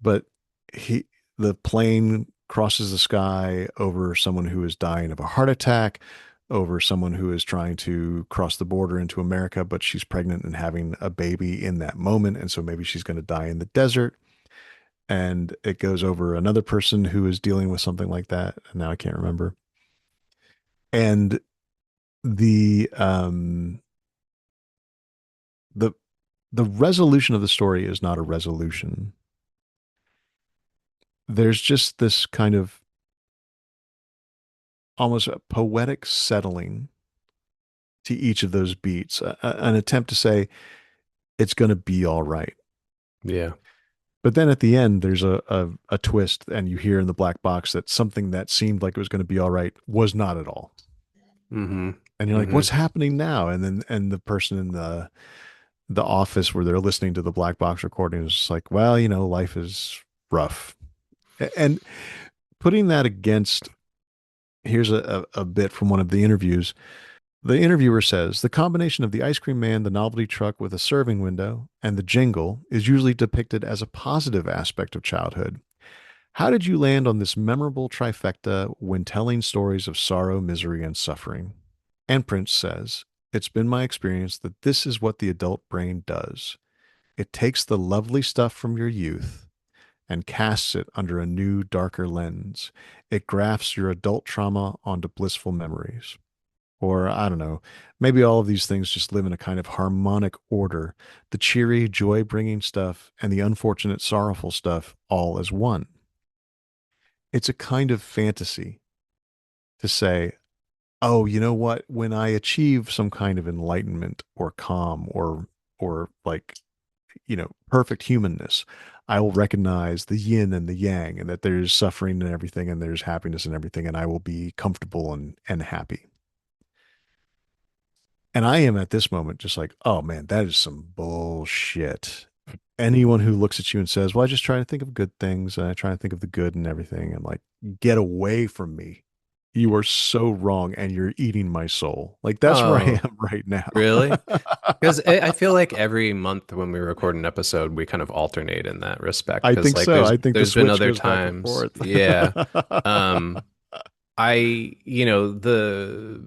But he the plane crosses the sky over someone who is dying of a heart attack, over someone who is trying to cross the border into America, but she's pregnant and having a baby in that moment, and so maybe she's going to die in the desert. And it goes over another person who is dealing with something like that. And now I can't remember. And the the resolution of the story is not a resolution. There's just this kind of almost a poetic settling to each of those beats, an attempt to say it's going to be all right. Yeah. But then at the end, there's a twist, and you hear in the black box that something that seemed like it was going to be all right was not at all. Mm-hmm. And you're like, Mm-hmm. what's happening now? And the person in the office where they're listening to the black box recording is just like, well, life is rough. And putting that against, here's a bit from one of the interviews. The interviewer says the combination of the ice cream man, the novelty truck with a serving window, and the jingle is usually depicted as a positive aspect of childhood. How did you land on this memorable trifecta when telling stories of sorrow, misery, and suffering? And Prince says, it's been my experience that this is what the adult brain does. It takes the lovely stuff from your youth and casts it under a new, darker lens. It grafts your adult trauma onto blissful memories. Or, I don't know, maybe all of these things just live in a kind of harmonic order, the cheery, joy bringing stuff and the unfortunate, sorrowful stuff all as one. It's a kind of fantasy to say, oh, you know what? When I achieve some kind of enlightenment or calm or like, perfect humanness, I will recognize the yin and the yang and that there's suffering and everything and there's happiness and everything, and I will be comfortable and happy. And I am at this moment just like, oh man, that is some bullshit. Anyone who looks at you and says, well, I just try to think of good things and I try to think of the good and everything, I'm like, get away from me. You are so wrong and you're eating my soul. Like that's where I Oh, am right now. really? Because I feel like every month when we record an episode, we kind of alternate in that respect. I Because think like so. I think the there's been switch other goes back and times, forth. yeah. Um, the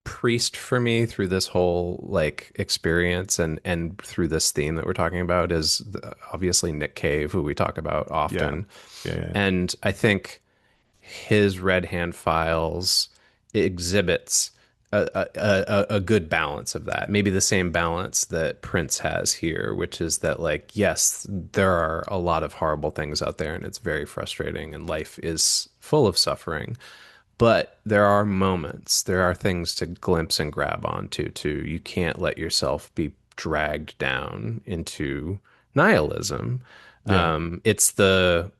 priest for me through this whole like experience and through this theme that we're talking about is obviously Nick Cave, who we talk about Yeah. often. Yeah. Yeah. And I think his Red Hand Files exhibits a good balance of that. Maybe the same balance that Prince has here, which is that, like, yes, there are a lot of horrible things out there and it's very frustrating and life is full of suffering. But there are moments, there are things to glimpse and grab onto, too. You can't let yourself be dragged down into nihilism. Yeah. It's the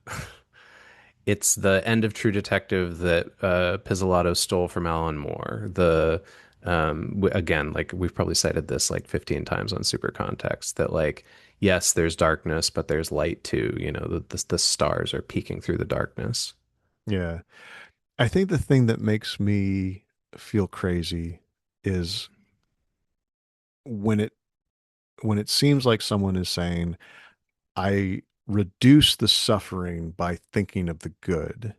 it's the end of True Detective that Pizzolatto stole from Alan Moore. Again, like we've probably cited this like 15 times on Super Context, that like, yes, there's darkness, but there's light too. The stars are peeking through the darkness. Yeah. I think the thing that makes me feel crazy is when it when it seems like someone is saying, I reduce the suffering by thinking of the good.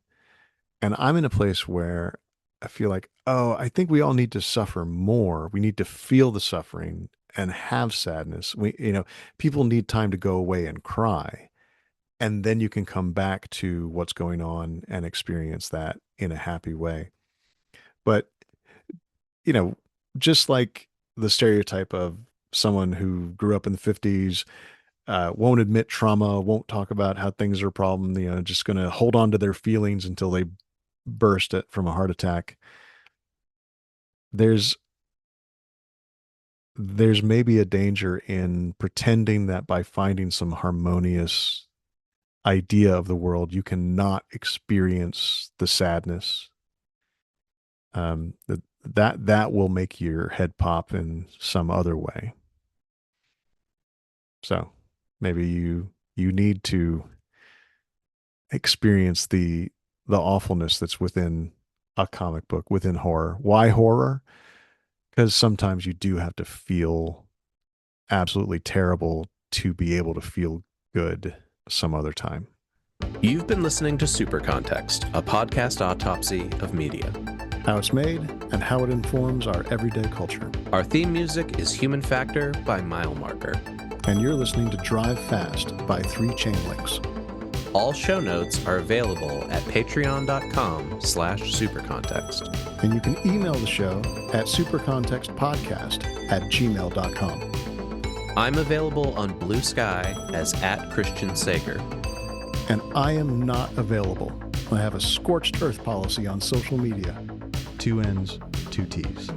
And I'm in a place where I feel like, oh, I think we all need to suffer more. We need to feel the suffering and have sadness. People need time to go away and cry. And then you can come back to what's going on and experience that in a happy way. But, you know, just like the stereotype of someone who grew up in the 50s, won't admit trauma, won't talk about how things are a problem, just going to hold on to their feelings until they burst it from a heart attack. There's there's maybe a danger in pretending that by finding some harmonious idea of the world, you cannot experience the sadness. That will make your head pop in some other way. So maybe you need to experience the awfulness that's within a comic book, within horror. Why horror? Because sometimes you do have to feel absolutely terrible to be able to feel good some other time. You've been listening to Super Context, a podcast autopsy of media. How it's made and how it informs our everyday culture. Our theme music is Human Factor by Mile Marker. And you're listening to Drive Fast by 3 Chain Links. All show notes are available at patreon.com/supercontext. And you can email the show at supercontextpodcast@gmail.com. I'm available on Blue Sky as @ChristianSager. And I am not available. I have a scorched earth policy on social media. 2 N's, 2 T's.